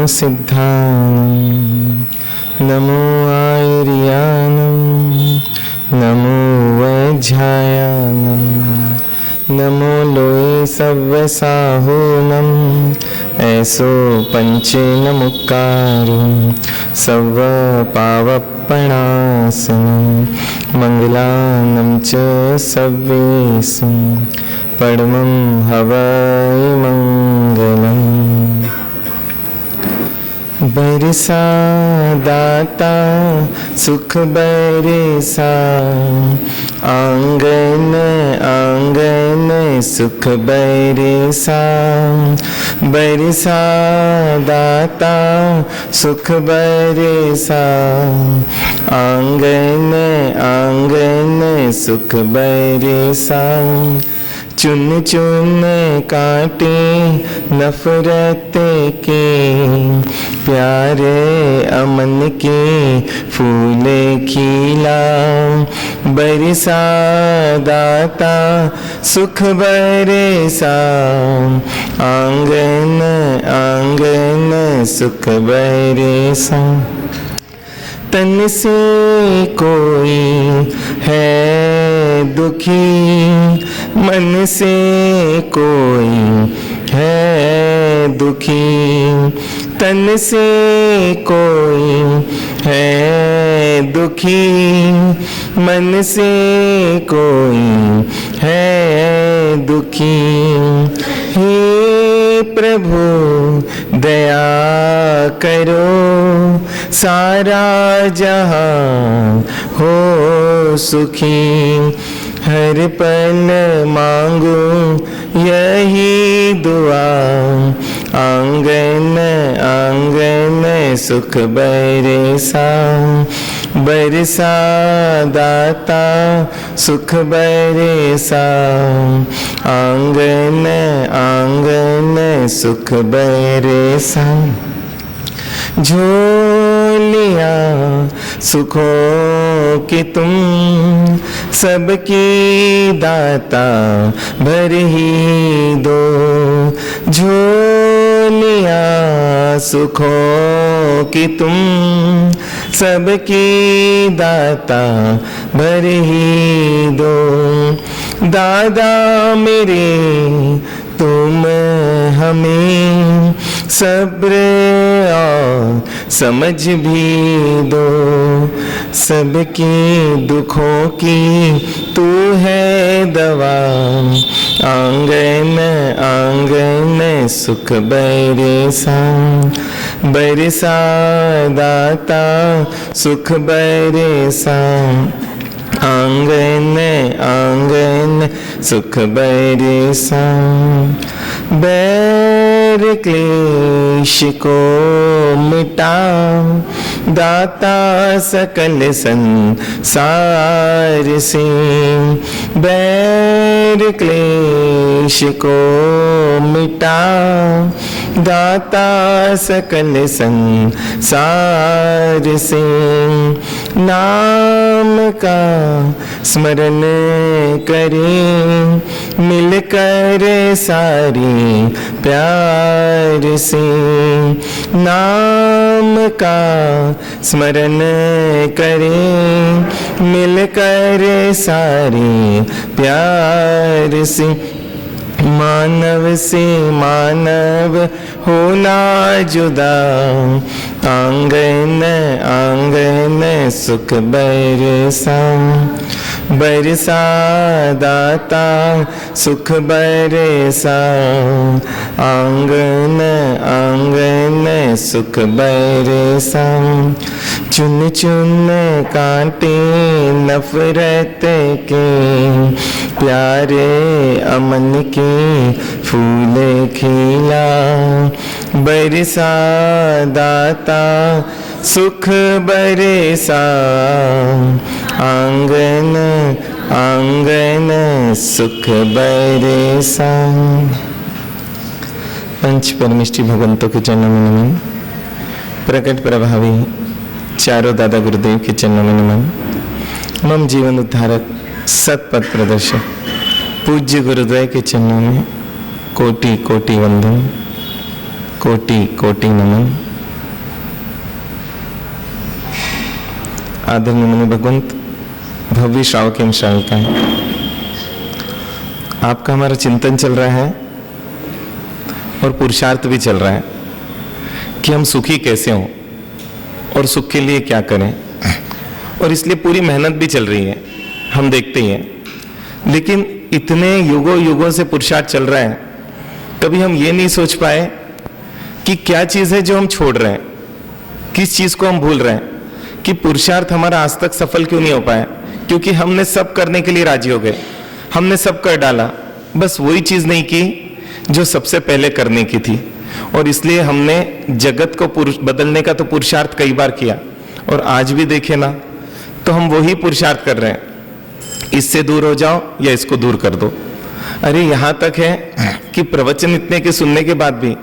सिद्धानं नमो आयर्यानं नमो वैज्ञायानं नमो लोये सव्यसाहूनं ऐसो पंचे नमुकारो सव्व पावपणासनं मंगलानं च सव्येसं परमं हवै मंगलम्। बरसा दाता सुख बरसा आंगन आंगन सुख बरसा बरसा दाता सुख बरसा आंगन आंगन सुख बरसा चुन चुन काटे नफरत के प्यारे अमन के फूल खिला बरसा दाता सुख बरसा आंगन आंगन सुख बरसा। तन से कोई है दुखी मन से कोई है दुखी तन से कोई है दुखी मन से कोई है दुखी। हे प्रभु दया करो सारा जहां हो सुखी हर पल मांगू यही दुआ आंगन आंगन सुख बरसा बरसा दाता सुख बरसा आंगन आंगन सुख बरसा। झोलियाँ सुखों की तुम सबकी दाता भर ही दो झोलियाँ सुखों की तुम सबकी दाता भर ही दो। दादा मेरे तुम हमें सब्र और समझ भी दो सबके दुखों की तू है दवा आंगन आंगन सुख बरसा बरसा दाता सुख बरसा आंगन आंगन सुख बरसा। बैर क्लेश को मिटा दाता सकल संसार से बैर क्लेश को मिटा दाता सकल संसार से नाम का स्मरण करें मिलकर सारे प्यार से नाम का स्मरण करें मिलकर सारे प्यार से। मानव से मानव होना जुदा आंगन आंगन सुख बरसा बरसा दाता सुख बरसा आंगन आंगन सुख बरसा। चुन चुन कांटे नफरत के प्यारे अमन के फूल खिला बरसा दाता सुख बरसा आंगन आंगन सुख बरसा। पंच परमिष्टि भगवंतों के चरणों में नमन। प्रकट प्रभावी चारों दादा गुरुदेव के चरणों में नमन। मम जीवन उद्धारक सतपथ प्रदर्शक पूज्य गुरुद्वय के चरणों में कोटि कोटि वंदन, कोटि कोटि नमन। आदरणीय मुनि भगवंत, भव्य श्रावक एवं श्राविकाएं, आपका हमारा चिंतन चल रहा है और पुरुषार्थ भी चल रहा है कि हम सुखी कैसे हों और सुख के लिए क्या करें, और इसलिए पूरी मेहनत भी चल रही है, हम देखते ही हैं। लेकिन इतने युगों युगों से पुरुषार्थ चल रहा है, कभी हम ये नहीं सोच पाए कि क्या चीज़ है जो हम छोड़ रहे हैं, किस चीज़ को हम भूल रहे हैं, कि पुरुषार्थ हमारा आज तक सफल क्यों नहीं हो पाया। क्योंकि हमने सब करने के लिए राजी हो गए, हमने सब कर डाला, बस वही चीज़ नहीं की जो सबसे पहले करने की थी। और इसलिए हमने जगत को बदलने का तो पुरुषार्थ कई बार किया, और आज भी देखे ना तो हम वही पुरुषार्थ कर रहे हैं, इससे दूर हो जाओ या इसको दूर कर दो। अरे यहाँ तक है कि प्रवचन इतने के सुनने के बाद भी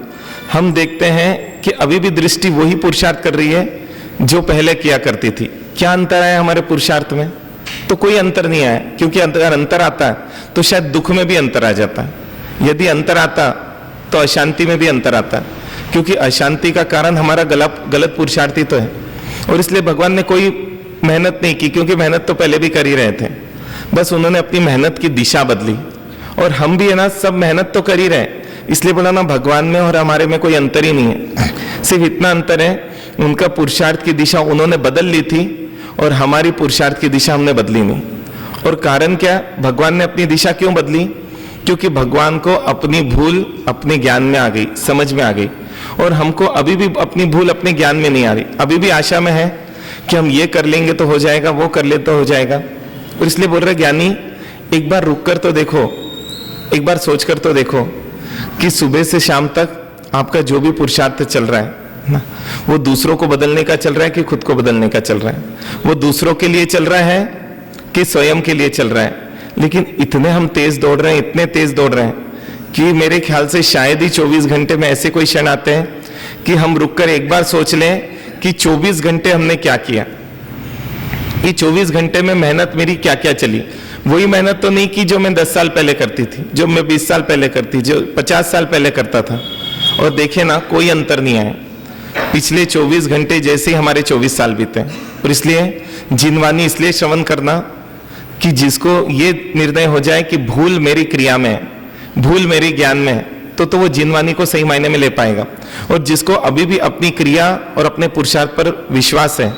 हम देखते हैं कि अभी भी दृष्टि वही पुरुषार्थ कर रही है जो पहले किया करती थी। क्या अंतर आया हमारे पुरुषार्थ में? तो कोई अंतर नहीं आया, क्योंकि अगर अंतर आता है तो शायद दुख में भी अंतर आ जाता है। यदि अंतर आता तो अशांति में भी अंतर आता है, क्योंकि अशांति का कारण हमारा गलत पुरुषार्थ ही तो है। और इसलिए भगवान ने कोई मेहनत नहीं की, क्योंकि मेहनत तो पहले भी कर ही रहे थे, बस उन्होंने अपनी मेहनत की दिशा बदली। और हम भी है ना, सब मेहनत तो कर ही रहे, इसलिए बोला ना भगवान में और हमारे में कोई अंतर ही नहीं है। सिर्फ इतना अंतर है, उनका पुरुषार्थ की दिशा उन्होंने बदल ली थी और हमारी पुरुषार्थ की दिशा हमने बदली नहीं। और कारण क्या? भगवान ने अपनी दिशा क्यों बदली? क्योंकि भगवान को अपनी भूल अपने ज्ञान में आ गई, समझ में आ गई, और हमको अभी भी अपनी भूल अपने ज्ञान में नहीं आ रही। अभी भी आशा में है कि हम ये कर लेंगे तो हो जाएगा, वो कर ले तो हो जाएगा। और इसलिए बोल रहे ज्ञानी, एक बार रुक कर तो देखो, एक बार सोच कर तो देखो कि सुबह से शाम तक आपका जो भी पुरुषार्थ चल रहा है ना, वो दूसरों को बदलने का चल रहा है कि खुद को बदलने का चल रहा है? वो दूसरों के लिए चल रहा है कि स्वयं के लिए चल रहा है? लेकिन इतने हम तेज दौड़ रहे हैं, इतने तेज दौड़ रहे हैं कि मेरे ख्याल से शायद ही 24 घंटे में ऐसे कोई क्षण आते हैं कि हम रुककर एक बार सोच लें कि 24 घंटे हमने क्या किया, ये 24 घंटे में मेहनत मेरी क्या क्या चली। वही मेहनत तो नहीं की जो मैं 10 साल पहले करती थी, जो मैं 20 साल पहले करती, जो 50 साल पहले करता था। और देखे ना, कोई अंतर नहीं आया। पिछले 24 घंटे जैसे ही हमारे 24 साल बीते। और इसलिए जिनवानी इसलिए श्रवण करना कि जिसको ये निर्णय हो जाए कि भूल मेरी क्रिया में है, भूल मेरी ज्ञान में है, तो वो जिनवानी को सही मायने में ले पाएगा। और जिसको अभी भी अपनी क्रिया और अपने पुरुषार्थ पर विश्वास है,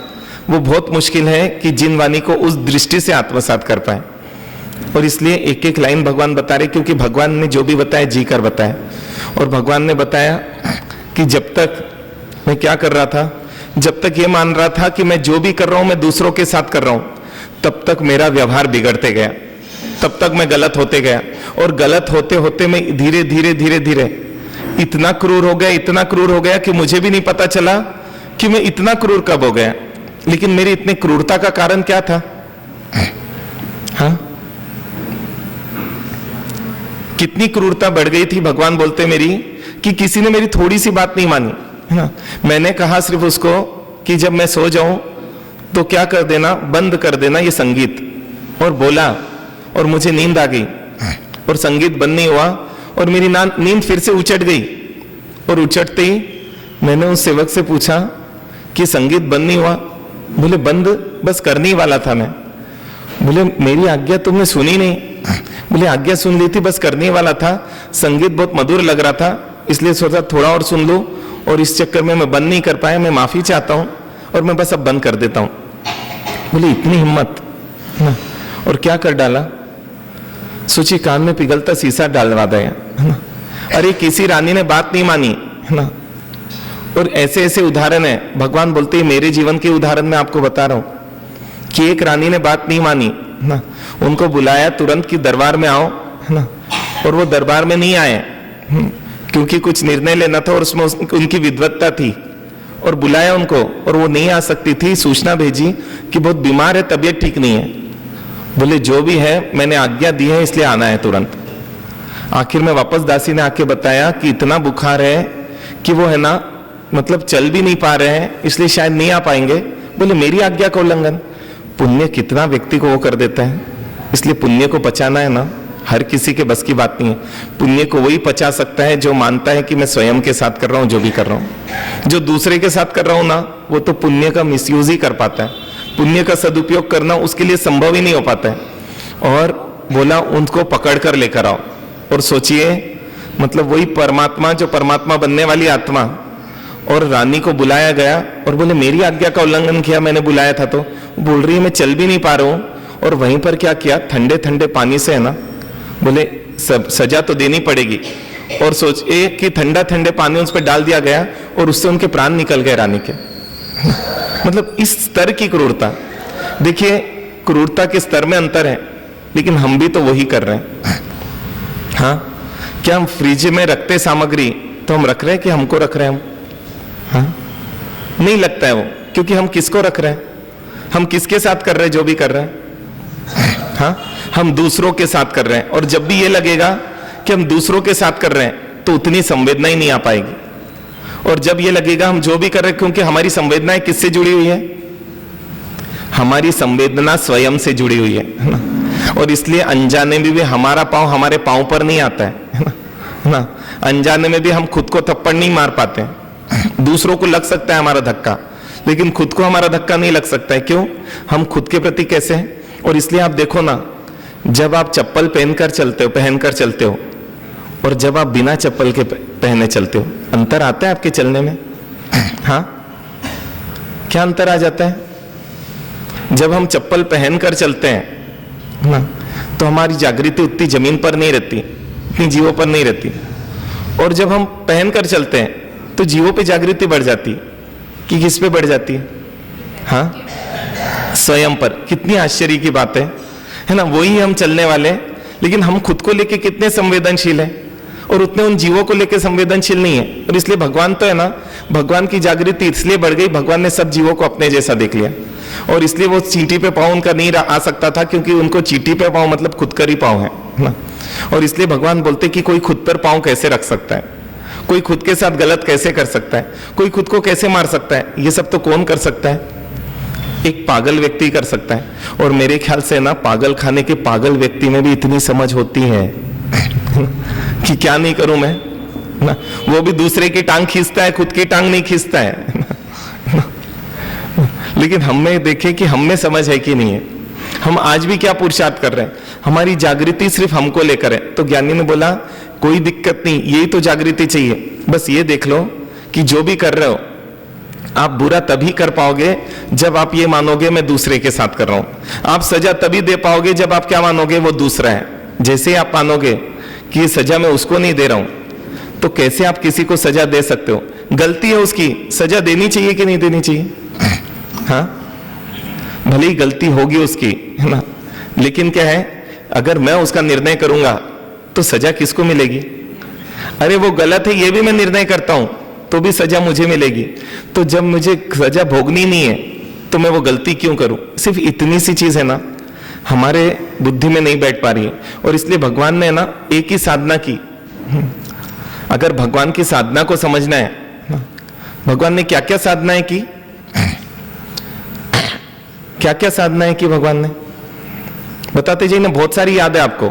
वो बहुत मुश्किल है कि जिनवानी को उस दृष्टि से आत्मसात कर पाए। और इसलिए एक एक लाइन भगवान बता रहे, क्योंकि भगवान ने जो भी बताया जी कर बताया। और भगवान ने बताया कि जब तक मैं क्या कर रहा था, जब तक ये मान रहा था कि मैं जो भी कर रहा हूं मैं दूसरों के साथ कर रहा हूं, तब तक मेरा व्यवहार बिगड़ते गया, तब तक मैं गलत होते गया। और गलत होते होते मैं धीरे धीरे धीरे धीरे इतना क्रूर हो गया, इतना क्रूर हो गया कि मुझे भी नहीं पता चला कि मैं इतना क्रूर कब हो गया। लेकिन मेरी इतनी क्रूरता का कारण क्या था? हाँ, कितनी क्रूरता बढ़ गई थी। भगवान बोलते मेरी कि किसी ने मेरी थोड़ी सी बात नहीं मानी, है ना। मैंने कहा सिर्फ उसको कि जब मैं सो जाऊं तो क्या कर देना, बंद कर देना ये संगीत, और बोला, और मुझे नींद आ गई और संगीत बंद नहीं हुआ और मेरी नींद फिर से उचट गई। और उचटते ही मैंने उस सेवक से पूछा कि संगीत बंद नहीं हुआ? बोले बंद बस करने ही वाला था मैं। बोले मेरी आज्ञा तुमने सुनी नहीं? बोले आज्ञा सुन ली थी, बस करने ही वाला था, संगीत बहुत मधुर लग रहा था, इसलिए सोचा थोड़ा और सुन लो, और इस चक्कर में मैं बंद नहीं कर पाया, मैं माफी चाहता हूं और मैं बस अब बंद कर देता हूं। बोले इतनी हिम्मत ना, और क्या कर डाला, सोची कान में पिघलता शीशा डालवा दिया, है ना। अरे किसी रानी ने बात नहीं मानी, है ना। और ऐसे ऐसे उदाहरण है। भगवान बोलते हैं मेरे जीवन के उदाहरण में आपको बता रहा हूं कि एक रानी ने बात नहीं मानी ना, उनको बुलाया तुरंत कि दरबार में आओ, है ना। और वो दरबार में नहीं आए क्योंकि कुछ निर्णय लेना था और उसमें उनकी विद्वत्ता थी, और बुलाया उनको, और वो नहीं आ सकती थी। सूचना भेजी कि बहुत बीमार है, तबीयत ठीक नहीं है। बोले जो भी है मैंने आज्ञा दी है, इसलिए आना है तुरंत। आखिर में वापस दासी ने आके बताया कि इतना बुखार है कि वो है ना, मतलब चल भी नहीं पा रहे हैं, इसलिए शायद नहीं आ पाएंगे। बोले मेरी आज्ञा का उल्लंघन। पुण्य कितना व्यक्ति को वो कर देता है। इसलिए पुण्य को पचाना है ना, हर किसी के बस की बात नहीं है। पुण्य को वही पचा सकता है जो मानता है कि मैं स्वयं के साथ कर रहा हूं जो भी कर रहा हूं। जो दूसरे के साथ कर रहा हूं ना, वो तो पुण्य का मिसयूज ही कर पाता है। पुण्य का सदुपयोग करना उसके लिए संभव ही नहीं हो पाता है। और बोला उनको पकड़ कर लेकर आओ। और सोचिए, मतलब वही परमात्मा, जो परमात्मा बनने वाली आत्मा, और रानी को बुलाया गया और बोले मेरी आज्ञा का उल्लंघन किया, मैंने बुलाया था। तो बोल रही है मैं चल भी नहीं पा रहा हूं। और वहीं पर क्या किया, ठंडे ठंडे पानी से है ना, बोले सजा तो देनी पड़ेगी। और सोचिए कि ठंडा ठंडे पानी उस पर डाल दिया गया और उससे उनके प्राण निकल गए रानी के। मतलब इस स्तर की क्रूरता। देखिए, क्रूरता के स्तर में अंतर है, लेकिन हम भी तो वही कर रहे हैं। हाँ, क्या हम फ्रिज में रखते सामग्री तो हम रख रहे हैं कि हमको रख रहे हैं हम? हाँ, नहीं लगता है वो, क्योंकि हम किसको रख रहे हैं, हम किसके साथ कर रहे हैं जो भी कर रहे हैं? हाँ, हम दूसरों के साथ कर रहे हैं। और जब भी ये लगेगा कि हम दूसरों के साथ कर रहे हैं तो उतनी संवेदना ही नहीं आ पाएगी। और जब ये लगेगा हम जो भी कर रहे हैं, क्योंकि हमारी संवेदनाएं किससे जुड़ी हुई है? हमारी संवेदना स्वयं से जुड़ी हुई है ना। और इसलिए अनजाने में भी हमारा पांव हमारे पांव पर नहीं आता है ना। अनजाने में भी हम खुद को थप्पड़ नहीं मार पाते हैं। दूसरों को लग सकता है हमारा धक्का, लेकिन खुद को हमारा धक्का नहीं लग सकता है। क्यों? हम खुद के प्रति कैसे हैं। और इसलिए आप देखो ना, जब आप चप्पल पहनकर चलते हो और जब आप बिना चप्पल के पहने चलते हो, अंतर आता है आपके चलने में? हाँ, क्या अंतर आ जाता है? जब हम चप्पल पहनकर चलते हैं ना, तो हमारी जागृति उतनी जमीन पर नहीं रहती, इतनी जीवों पर नहीं रहती। और जब हम पहनकर चलते हैं तो जीवों पे जागृति बढ़ जाती कि किस पे बढ़ जाती है? हाँ, स्वयं पर। कितनी आश्चर्य की बात है ना। वही हम चलने वाले, लेकिन हम खुद को लेके कितने संवेदनशील हैं और उतने उन जीवों को लेके संवेदनशील नहीं है। और इसलिए भगवान तो है ना, भगवान की जागृति इसलिए बढ़ गई, भगवान ने सब जीवों को अपने जैसा देख लिया। और इसलिए वो चींटी पे पाँव उनका नहीं आ सकता था, क्योंकि उनको चींटी पे पाँव मतलब खुद कर ही पाँव है ना। और इसलिए भगवान बोलते कि कोई खुद पर पाँव कैसे रख सकता है, कोई खुद के साथ गलत कैसे कर सकता है, कोई खुद को कैसे मार सकता है? ये सब तो कौन कर सकता है? एक पागल व्यक्ति कर सकता है। और मेरे ख्याल से ना, पागल खाने के पागल व्यक्ति में भी इतनी समझ होती है कि क्या नहीं करूं मैं ना। वो भी दूसरे की टांग खींचता है, खुद की टांग नहीं खींचता है। लेकिन हम में देखे कि हम में समझ है कि नहीं है। हम आज भी क्या पुरुषार्थ कर रहे हैं, हमारी जागृति सिर्फ हमको लेकर है। तो ज्ञानी ने बोला कोई दिक्कत नहीं, यही तो जागृति चाहिए। बस ये देख लो कि जो भी कर रहे हो आप बुरा तभी कर पाओगे जब आप ये मानोगे मैं दूसरे के साथ कर रहा हूं। आप सजा तभी दे पाओगे जब आप क्या मानोगे, वो दूसरा है। जैसे ही आप मानोगे कि ये सजा मैं उसको नहीं दे रहा हूं, तो कैसे आप किसी को सजा दे सकते हो? गलती है उसकी, सजा देनी चाहिए कि नहीं देनी चाहिए? हाँ, भले ही गलती होगी उसकी, है ना, लेकिन क्या है, अगर मैं उसका निर्णय करूंगा तो सजा किसको मिलेगी? अरे वो गलत है ये भी मैं निर्णय करता हूं तो भी सजा मुझे मिलेगी। तो जब मुझे सजा भोगनी नहीं है तो मैं वो गलती क्यों करूं? सिर्फ इतनी सी चीज है ना, हमारे बुद्धि में नहीं बैठ पा रही है। और इसलिए भगवान ने ना एक ही साधना की। अगर भगवान की साधना को समझना है, भगवान ने क्या क्या साधनाएं की, क्या क्या साधनाएं की भगवान ने, बताते जाइए ना। बहुत सारी याद है आपको,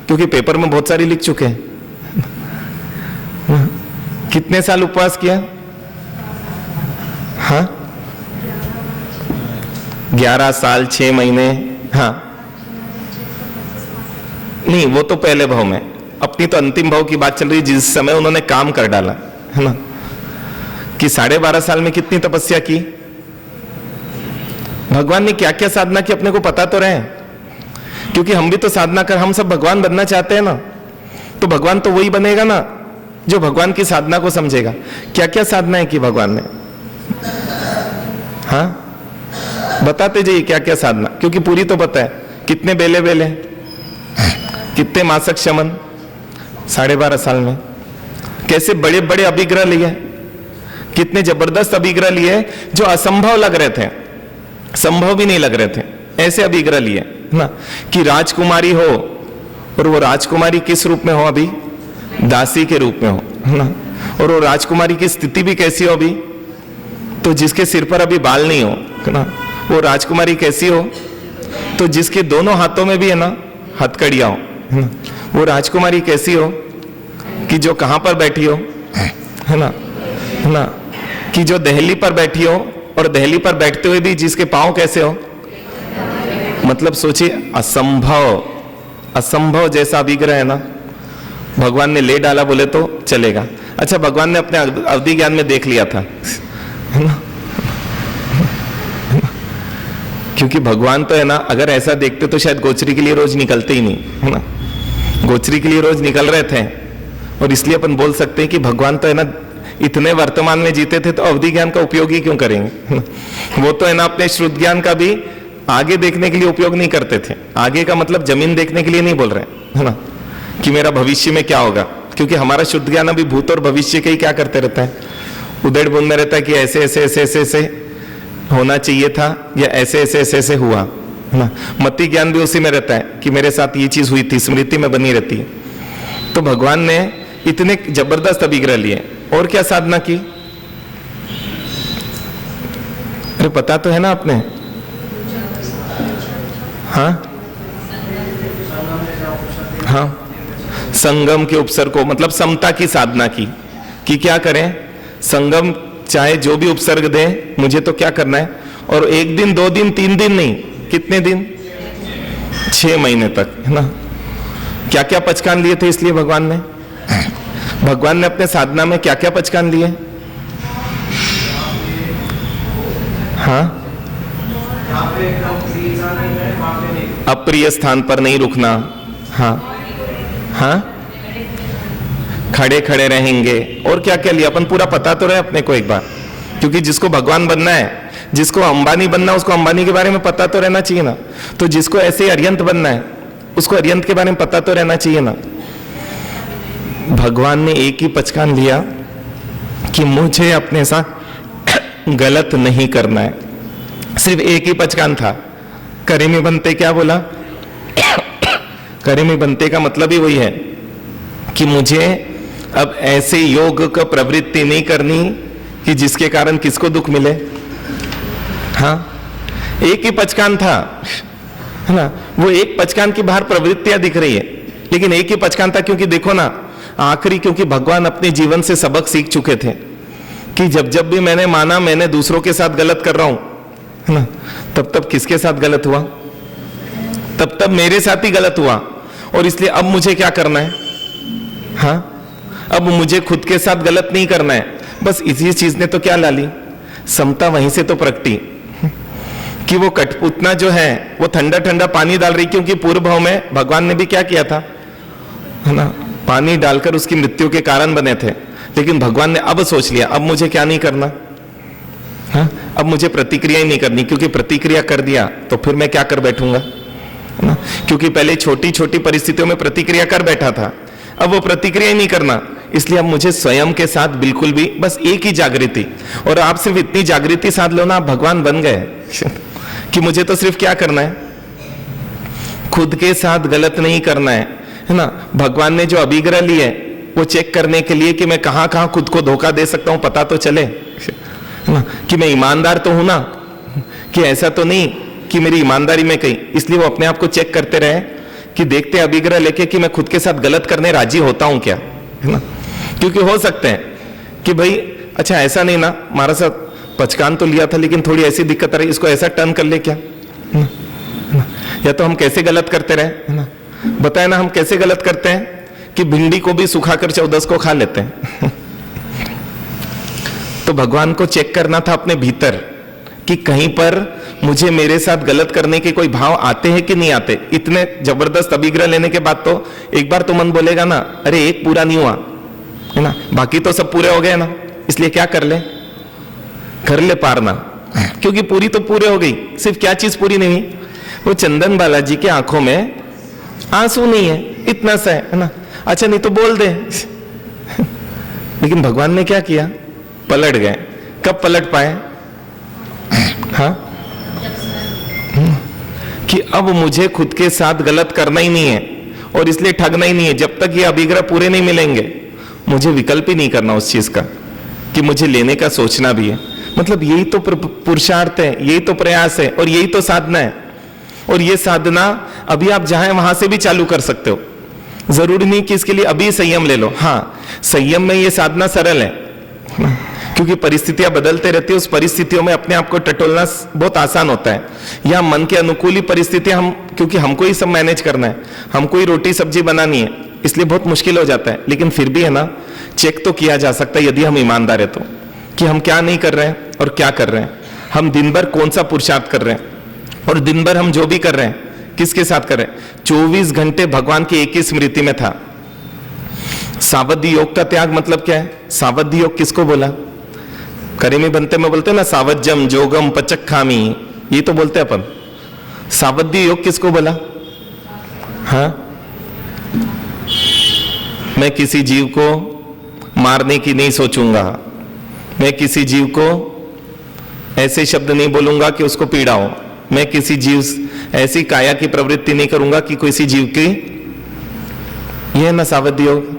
क्योंकि पेपर में बहुत सारी लिख चुके हैं। कितने साल उपवास किया? हाँ, 11 साल 6 महीने। हाँ, नहीं वो तो पहले भाव में, अपनी तो अंतिम भाव की बात चल रही, जिस समय उन्होंने काम कर डाला है ना, कि 12.5 साल में कितनी तपस्या की। भगवान ने क्या क्या साधना की अपने को पता तो रहे, क्योंकि हम भी तो साधना कर, हम सब भगवान बनना चाहते हैं ना। तो भगवान तो वही बनेगा ना जो भगवान की साधना को समझेगा। क्या क्या साधनाएं की भगवान ने? हाँ, बताते जाइए क्या क्या साधना, क्योंकि पूरी तो पता है। कितने बेले बेले, कितने मासक शमन 12.5 साल में, कैसे बड़े बड़े अभिग्रह लिए, कितने जबरदस्त अभिग्रह लिए जो असंभव लग रहे थे, संभव भी नहीं लग रहे थे, ऐसे अभिग्रह लिए ना, कि राजकुमारी हो, और वो राजकुमारी किस रूप में हो? अभी दासी के रूप में हो, है ना। और वो राजकुमारी की स्थिति भी कैसी हो अभी? तो जिसके सिर पर अभी बाल नहीं हो, है ना, वो राजकुमारी कैसी हो? तो जिसके दोनों हाथों में भी है ना हथकड़ियां हो, है ना, वो राजकुमारी कैसी हो? कि जो कहां पर बैठी हो, है ना, कि जो दहली पर बैठी हो और दहली पर बैठते हुए भी जिसके पांव कैसे हो, मतलब सोचिए असंभव, असंभव जैसा अभिग्रह है ना, भगवान ने ले डाला बोले तो चलेगा। अच्छा, भगवान ने अपने अवधि ज्ञान में देख लिया था, है ना, क्योंकि भगवान तो है ना, अगर ऐसा देखते तो शायद गोचरी के लिए रोज निकलते ही नहीं, है ना, गोचरी के लिए रोज निकल रहे थे। और इसलिए अपन बोल सकते हैं कि भगवान तो है ना इतने वर्तमान में जीते थे, तो अवधि ज्ञान का उपयोग ही क्यों करेंगे। वो तो है ना अपने श्रुत ज्ञान का भी आगे देखने के लिए उपयोग नहीं करते थे। आगे का मतलब जमीन देखने के लिए नहीं बोल रहे, है ना, कि मेरा भविष्य में क्या होगा, क्योंकि हमारा शुद्ध ज्ञान अभी भूत और भविष्य के ही क्या करते रहता है, उधेड़ बुन में रहता है कि ऐसे ऐसे ऐसे ऐसे ऐसे होना चाहिए था, या ऐसे ऐसे ऐसे ऐसे हुआ, है ना। मति ज्ञान भी उसी में रहता है कि मेरे साथ ये चीज हुई थी, स्मृति में बनी रहती है। तो भगवान ने इतने जबरदस्त अभिग्रह लिए, और क्या साधना की, अरे पता तो है ना आपने, हाँ हाँ, संगम के उपसर्ग को, मतलब समता की साधना की, कि क्या करें, संगम चाहे जो भी उपसर्ग दे, मुझे तो क्या करना है, और 1 दिन 2 दिन 3 दिन नहीं, कितने दिन, 6 महीने तक, है ना। क्या क्या पचकान लिए थे इसलिए भगवान ने अपने साधना में क्या क्या पचकान लिए, हाँ, अप्रिय स्थान पर नहीं रुकना, हाँ हाँ, खड़े खड़े रहेंगे, और क्या क्या लिया अपन पूरा पता तो रहे अपने को एक बार, क्योंकि जिसको भगवान बनना है, जिसको अंबानी बनना है, उसको अंबानी के बारे में पता तो रहना चाहिए ना। तो जिसको ऐसे अरियंत बनना है, उसको अरियंत के बारे में पता तो रहना चाहिए ना। भगवान ने एक ही पचकान लिया कि मुझे अपने साथ गलत नहीं करना है, सिर्फ एक ही पचकान था। करे में बनते क्या बोला, करे में बनते का मतलब ही वही है कि मुझे अब ऐसे योग का प्रवृत्ति नहीं करनी कि जिसके कारण किसको दुख मिले, हाँ, एक ही पचकान था, है ना। वो एक पचकान की बाहर प्रवृत्तियां दिख रही है, लेकिन एक ही पचकान था, क्योंकि देखो ना आखिरी, क्योंकि भगवान अपने जीवन से सबक सीख चुके थे कि जब जब भी मैंने माना मैंने दूसरों के साथ गलत कर रहा हूं, है ना, तब तब किसके साथ गलत हुआ, तब तब मेरे साथ ही गलत हुआ। और इसलिए अब मुझे क्या करना है, हाँ, अब मुझे खुद के साथ गलत नहीं करना है। बस इसी चीज ने तो क्या ला ली, समता वहीं से तो प्रगटी, कि वो कठपुतना जो है वो ठंडा ठंडा पानी डाल रही, क्योंकि पूर्व भाव में भगवान ने भी क्या किया था, है ना, पानी डालकर उसकी मृत्यु के कारण बने थे। लेकिन भगवान ने अब सोच लिया, अब मुझे क्या नहीं करना, हाँ, अब मुझे प्रतिक्रिया ही नहीं करनी, क्योंकि प्रतिक्रिया कर दिया तो फिर मैं क्या कर बैठूंगा, है ना। क्योंकि पहले छोटी छोटी परिस्थितियों में प्रतिक्रिया कर बैठा था, अब वो प्रतिक्रिया ही नहीं करना। इसलिए अब मुझे स्वयं के साथ बिल्कुल भी बस एक ही जागृति, और आप सिर्फ इतनी जागृति साध लो ना, आप भगवान बन गए कि मुझे तो सिर्फ क्या करना है, खुद के साथ गलत नहीं करना है ना। भगवान ने जो अभिग्रह लिए वो चेक करने के लिए कि मैं कहां कहां खुद को धोखा दे सकता हूं, पता तो चले, है ना, कि मैं ईमानदार तो हूं ना, कि ऐसा तो नहीं कि मेरी ईमानदारी में कहीं। इसलिए वो अपने आप को चेक करते रहे कि देखते अभिग्रह लेके कि मैं खुद के साथ गलत करने राजी होता हूं क्या, है ना। क्योंकि हो सकते हैं कि भाई अच्छा ऐसा नहीं ना, हमारा साथ पचकान तो लिया था लेकिन थोड़ी ऐसी दिक्कत आ रही, इसको ऐसा टर्न कर ले क्या, है ना? या तो हम कैसे गलत करते रहे, है ना, बताए ना हम कैसे गलत करते हैं कि भिंडी को भी सुखाकर 14 को खा लेते हैं। तो भगवान को चेक करना था अपने भीतर कि कहीं पर मुझे मेरे साथ गलत करने के कोई भाव आते हैं कि नहीं आते। इतने जबरदस्त अभिग्रह लेने के बाद तो एक बार तो मन बोलेगा ना, अरे एक पूरा नहीं हुआ, है ना, बाकी तो सब पूरे हो गए ना, इसलिए क्या कर ले पारना, क्योंकि पूरी तो पूरे हो गई। सिर्फ क्या चीज पूरी नहीं हुई, वो चंदन बालाजी के आंखों में आंसू नहीं है, इतना सा है ना। अच्छा नहीं तो बोल दे। लेकिन भगवान ने क्या किया, पलट गए। कब पलट पाए, हाँ, कि अब मुझे खुद के साथ गलत करना ही नहीं है और इसलिए ठगना ही नहीं है। जब तक ये अभिग्रह पूरे नहीं मिलेंगे मुझे विकल्प ही नहीं करना उस चीज का कि मुझे लेने का सोचना भी है। मतलब यही तो पुरुषार्थ है, यही तो प्रयास है और यही तो साधना है। और ये साधना अभी आप जहां वहां से भी चालू कर सकते हो, जरूरी नहीं कि इसके लिए अभी संयम ले लो। हाँ, संयम में ये साधना सरल है, क्योंकि परिस्थितियां बदलते रहती है, उस परिस्थितियों में अपने आप को टटोलना बहुत आसान होता है। या मन के अनुकूल ही परिस्थितियां हम, क्योंकि हमको ही सब मैनेज करना है, हमको ही रोटी सब्जी बनानी है, इसलिए बहुत मुश्किल हो जाता है। लेकिन फिर भी है ना, चेक तो किया जा सकता है यदि हम ईमानदार है तो, कि हम क्या नहीं कर रहे हैं और क्या कर रहे हैं, हम दिन भर कौन सा पुरुषार्थ कर रहे हैं, और दिन भर हम जो भी कर रहे हैं किसके साथ कर रहे हैं। 24 घंटे भगवान की एक ही स्मृति में था। सावधि योग का त्याग मतलब क्या है? सावधि योग किसको बोला? करीमी बनते में बोलते ना, सावज्जम जोगम पचक्खामी, ये तो बोलते अपन। सावधि योग किसको बोला? हाँ, मैं किसी जीव को मारने की नहीं सोचूंगा, मैं किसी जीव को ऐसे शब्द नहीं बोलूंगा कि उसको पीड़ा हो, मैं किसी जीव ऐसी काया की प्रवृत्ति नहीं करूंगा कि किसी जीव की, यह है ना सावधि योग।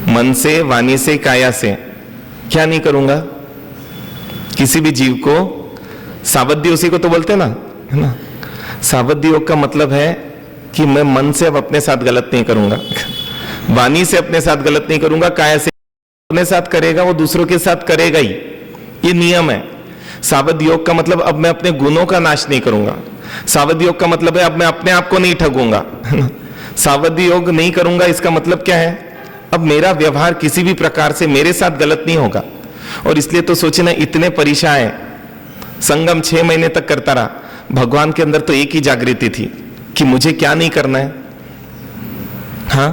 मन से, वाणी से, काया से क्या नहीं करूंगा, किसी भी जीव को। सावधि उसी को तो बोलते ना, है ना। सावधि योग का मतलब है कि मैं मन से अब अपने साथ गलत नहीं करूंगा, वाणी से अपने साथ गलत नहीं करूंगा, काया से अपने साथ करेगा वो दूसरों के साथ करेगा ही, ये नियम है। सावधि योग का मतलब अब मैं अपने गुणों का नाश नहीं करूंगा। सावधि योग का मतलब है अब मैं अपने आप को नहीं ठगूंगा। सावधि योग नहीं करूंगा इसका मतलब क्या है? अब मेरा व्यवहार किसी भी प्रकार से मेरे साथ गलत नहीं होगा। और इसलिए तो सोचे ना, इतने परीक्षा है, संगम 6 महीने तक करता रहा, भगवान के अंदर तो एक ही जागृति थी कि मुझे क्या नहीं करना है। हाँ,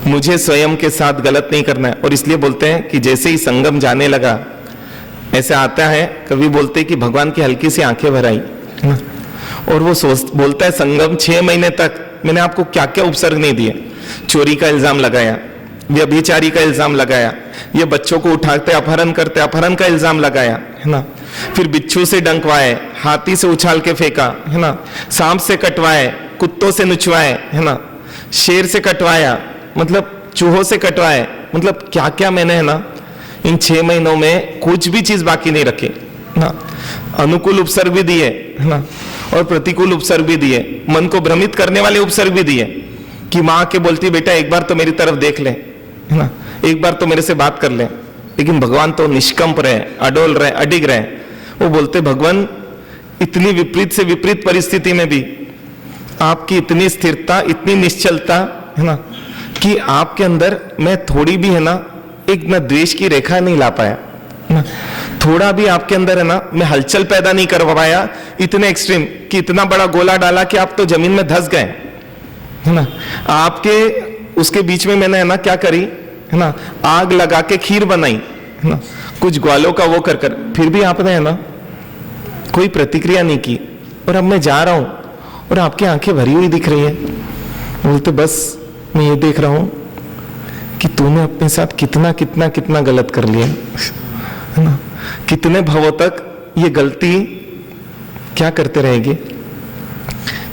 मुझे स्वयं के साथ गलत नहीं करना है। और इसलिए बोलते हैं कि जैसे ही संगम जाने लगा, ऐसे आता है, कभी बोलते हैं कि भगवान की हल्की सी आंखें भर आई, और वो बोलता है संगम 6 महीने तक मैंने आपको क्या क्या उपसर्ग नहीं दिए। चोरी का इल्जाम लगाया, व्यभिचारी का इल्जाम लगाया, ये बच्चों को उठाते अपहरण करते, अपहरण का इल्जाम लगाया, है ना। फिर बिच्छू से डंकवाए, हाथी से उछाल के फेंका, है ना, सांप से कटवाए, कुत्तों से नुचवाए, है ना, शेर से कटवाया, मतलब चूहों से कटवाए, मतलब क्या क्या मैंने, है ना, इन 6 महीनों में कुछ भी चीज बाकी नहीं रखी ना। अनुकूल उपसर्ग भी दिए, है ना, और प्रतिकूल उपसर्ग भी दिए, मन को भ्रमित करने वाले उपसर्ग भी दिए, कि माँ के बोलती बेटा एक बार तो मेरी तरफ देख ले, है ना, एक बार तो मेरे से बात कर ले। लेकिन भगवान तो निष्कंप रहे, अडोल रहे, अडिग रहे। वो बोलते भगवान इतनी विपरीत से विपरीत परिस्थिति में भी आपकी इतनी स्थिरता, इतनी निश्चलता, है ना, कि आपके अंदर मैं थोड़ी भी, है ना, एक ना द्वेष की रेखा नहीं ला पाया ना, थोड़ा भी आपके अंदर, है ना, मैं हलचल पैदा नहीं कर पाया। इतने एक्सट्रीम कि इतना बड़ा गोला डाला कि आप तो जमीन में धंस गए, है ना। आपके उसके बीच में मैंने, है ना, क्या करी, है ना, आग लगा के खीर बनाई, है ना, कुछ ग्वालों का वो कर कर, फिर भी आपने, है ना, कोई प्रतिक्रिया नहीं की। और अब मैं जा रहा हूं और आपकी आंखें भरी हुई दिख रही है। बोलते बस मैं ये देख रहा हूं कि तूने अपने साथ कितना कितना कितना गलत कर लिया, है ना। कितने भवों तक ये गलती क्या करते रहेगी,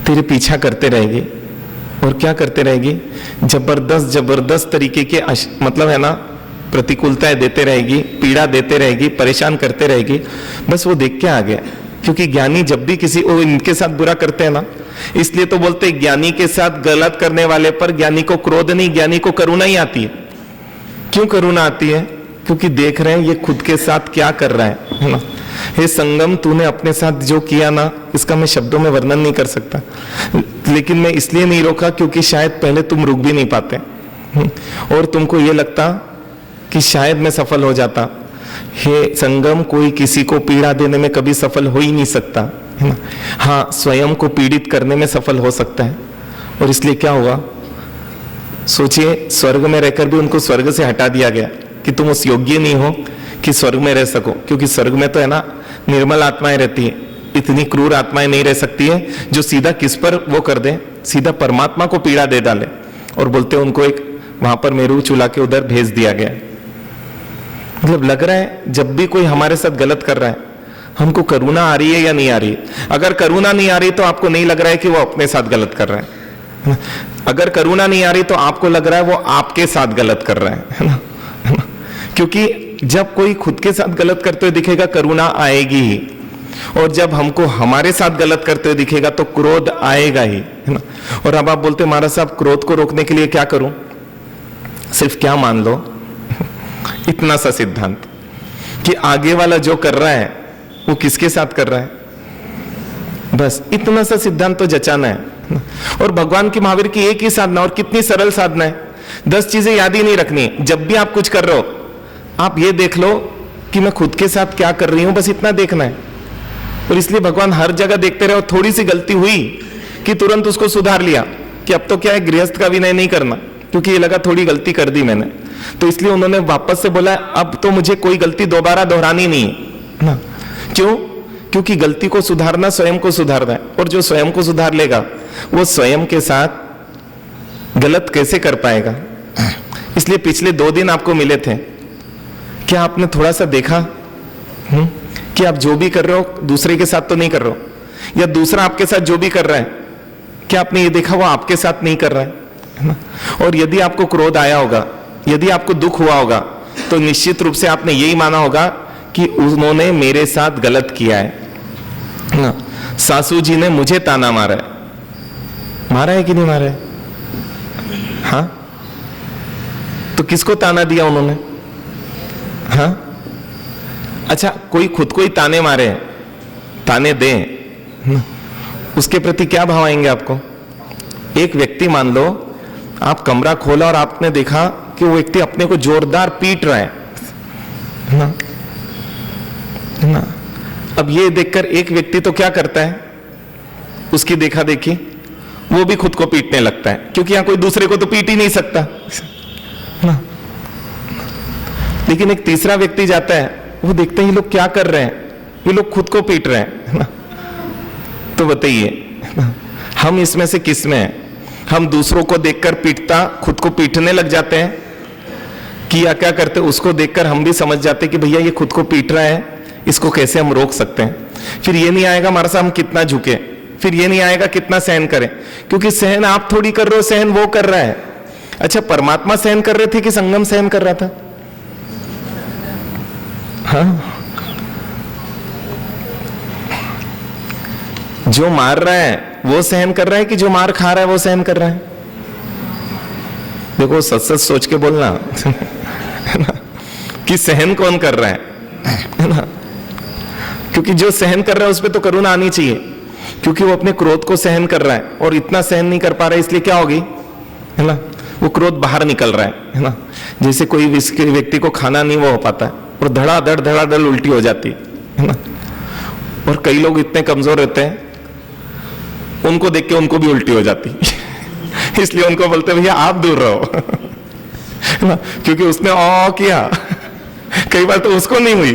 तेरे पीछा करते रहेगी। और क्या करते रहेगी? जबरदस्त जबरदस्त तरीके के मतलब, है ना, प्रतिकूलताएं देते रहेगी, पीड़ा देते रहेगी, परेशान करते रहेगी। बस वो देख के आ गया। क्योंकि ज्ञानी जब भी किसी वो इनके साथ बुरा करते हैं ना, इसलिए तो बोलते हैं ज्ञानी के साथ गलत करने वाले पर ज्ञानी को क्रोध नहीं, ज्ञानी को करुणा ही आती है। क्यों करुणा आती है? क्योंकि देख रहे हैं ये खुद के साथ क्या कर रहा है ना। हे संगम, तूने अपने साथ जो किया ना, इसका मैं शब्दों में वर्णन नहीं कर सकता। लेकिन मैं इसलिए नहीं रोका क्योंकि शायद पहले तुम रुक भी नहीं पाते और तुमको ये लगता कि शायद मैं सफल हो जाता। हे संगम, कोई किसी को पीड़ा देने में कभी सफल हो ही नहीं सकता, है ना। हाँ, स्वयं को पीड़ित करने में सफल हो सकता है। और इसलिए क्या हुआ, सोचिए, स्वर्ग में रहकर भी उनको स्वर्ग से हटा दिया गया कि तुम उस योग्य नहीं हो कि स्वर्ग में रह सको। क्योंकि स्वर्ग में तो, है ना, निर्मल आत्माएं रहती है, इतनी क्रूर आत्माएं नहीं रह सकती है जो सीधा किस पर वो कर दे, सीधा परमात्मा को पीड़ा दे डाले। और बोलते हैं उनको एक वहां पर मेरू चुला के उधर भेज दिया गया। मतलब लग रहा है जब भी कोई हमारे साथ गलत कर रहा है, हमको करुणा आ रही है या नहीं आ रही है। अगर करुणा नहीं आ रही तो आपको नहीं लग रहा है कि वो अपने साथ गलत कर रहा है। अगर करुणा नहीं आ रही तो आपको लग रहा है वो आपके साथ गलत कर रहा है ना। क्योंकि जब कोई खुद के साथ गलत करते हुए दिखेगा, करुणा आएगी ही। और जब हमको हमारे साथ गलत करते हुए दिखेगा तो क्रोध आएगा ही, है ना। और अब आप बोलते महाराज साहब, क्रोध को रोकने के लिए क्या करूं? सिर्फ क्या मान लो, इतना सा सिद्धांत कि आगे वाला जो कर रहा है वो किसके साथ कर रहा है, बस इतना सा सिद्धांत तो जचाना है। और भगवान की महावीर की एक ही साधना, और कितनी सरल साधना है, 10 चीजें याद ही नहीं रखनी। जब भी आप कुछ कर रहे हो आप ये देख लो कि मैं खुद के साथ क्या कर रही हूं, बस इतना देखना है। और इसलिए भगवान हर जगह देखते रहे। और थोड़ी सी गलती हुई कि तुरंत उसको सुधार लिया कि अब तो क्या है, गृहस्थ का विनय नहीं करना, क्योंकि ये लगा थोड़ी गलती कर दी मैंने, तो इसलिए उन्होंने वापस से बोला अब तो मुझे कोई गलती दोबारा दोहरानी नहीं है ना। क्यों? क्योंकि गलती को सुधारना स्वयं को सुधारना है, और जो स्वयं को सुधार लेगा वो स्वयं के साथ गलत कैसे कर पाएगा। इसलिए पिछले 2 दिन आपको मिले थे, क्या आपने थोड़ा सा देखा कि आप जो भी कर रहे हो दूसरे के साथ तो नहीं कर रहे हो, या दूसरा आपके साथ जो भी कर रहा है क्या आपने ये देखा वो आपके साथ नहीं कर रहा है ना। और यदि आपको क्रोध आया होगा, यदि आपको दुख हुआ होगा, तो निश्चित रूप से आपने यही माना होगा कि उन्होंने मेरे साथ गलत किया है ना। सासू जी ने मुझे ताना मारा है कि नहीं मारा है? हाँ, तो किसको ताना दिया उन्होंने? हाँ, अच्छा, कोई खुद को ही ताने मारे, ताने दें, उसके प्रति क्या भाव आएंगे आपको? एक व्यक्ति, मान लो आप कमरा खोला और आपने देखा कि वो व्यक्ति अपने को जोरदार पीट रहा है ना। अब ये देखकर एक व्यक्ति तो क्या करता है, उसकी देखा देखी वो भी खुद को पीटने लगता है, क्योंकि यहां कोई दूसरे को तो पीट ही नहीं सकता ना। लेकिन एक तीसरा व्यक्ति जाता है, वो देखते हैं ये लोग क्या कर रहे हैं, ये लोग खुद को पीट रहे हैं ना। तो बताइए हम इसमें से किस में हैं? हम दूसरों को देखकर पीटता खुद को पीटने लग जाते हैं, कि या क्या करते उसको देखकर हम भी समझ जाते कि भैया ये खुद को पीट रहा है, इसको कैसे हम रोक सकते हैं। फिर ये नहीं आएगा हमारे साथ हम कितना झुके, फिर ये नहीं आएगा कितना सहन करें, क्योंकि सहन आप थोड़ी कर रहे हो, सहन वो कर रहा है। अच्छा, परमात्मा सहन कर रहे थे कि संगम सहन कर रहा था? हाँ, जो मार रहा है वो सहन कर रहा है कि जो मार खा रहा है वो सहन कर रहा है? देखो सच सच सोच के बोलना है ना, कि सहन कौन कर रहा है ना। क्योंकि जो सहन कर रहा है उस पर तो करुणा आनी चाहिए, क्योंकि वो अपने क्रोध को सहन कर रहा है और इतना सहन नहीं कर पा रहा है, इसलिए क्या होगी है ना, वो क्रोध बाहर निकल रहा है ना। जैसे कोई व्यक्ति को खाना नहीं वो हो पाता है और धड़ाधड़ उल्टी हो जाती है ना। और कई लोग इतने कमजोर रहते हैं, उनको देख के उनको भी उल्टी हो जाती इसलिए उनको बोलते भैया आप दूर रहो ना, क्योंकि उसने ओ किया, कई बार तो उसको नहीं हुई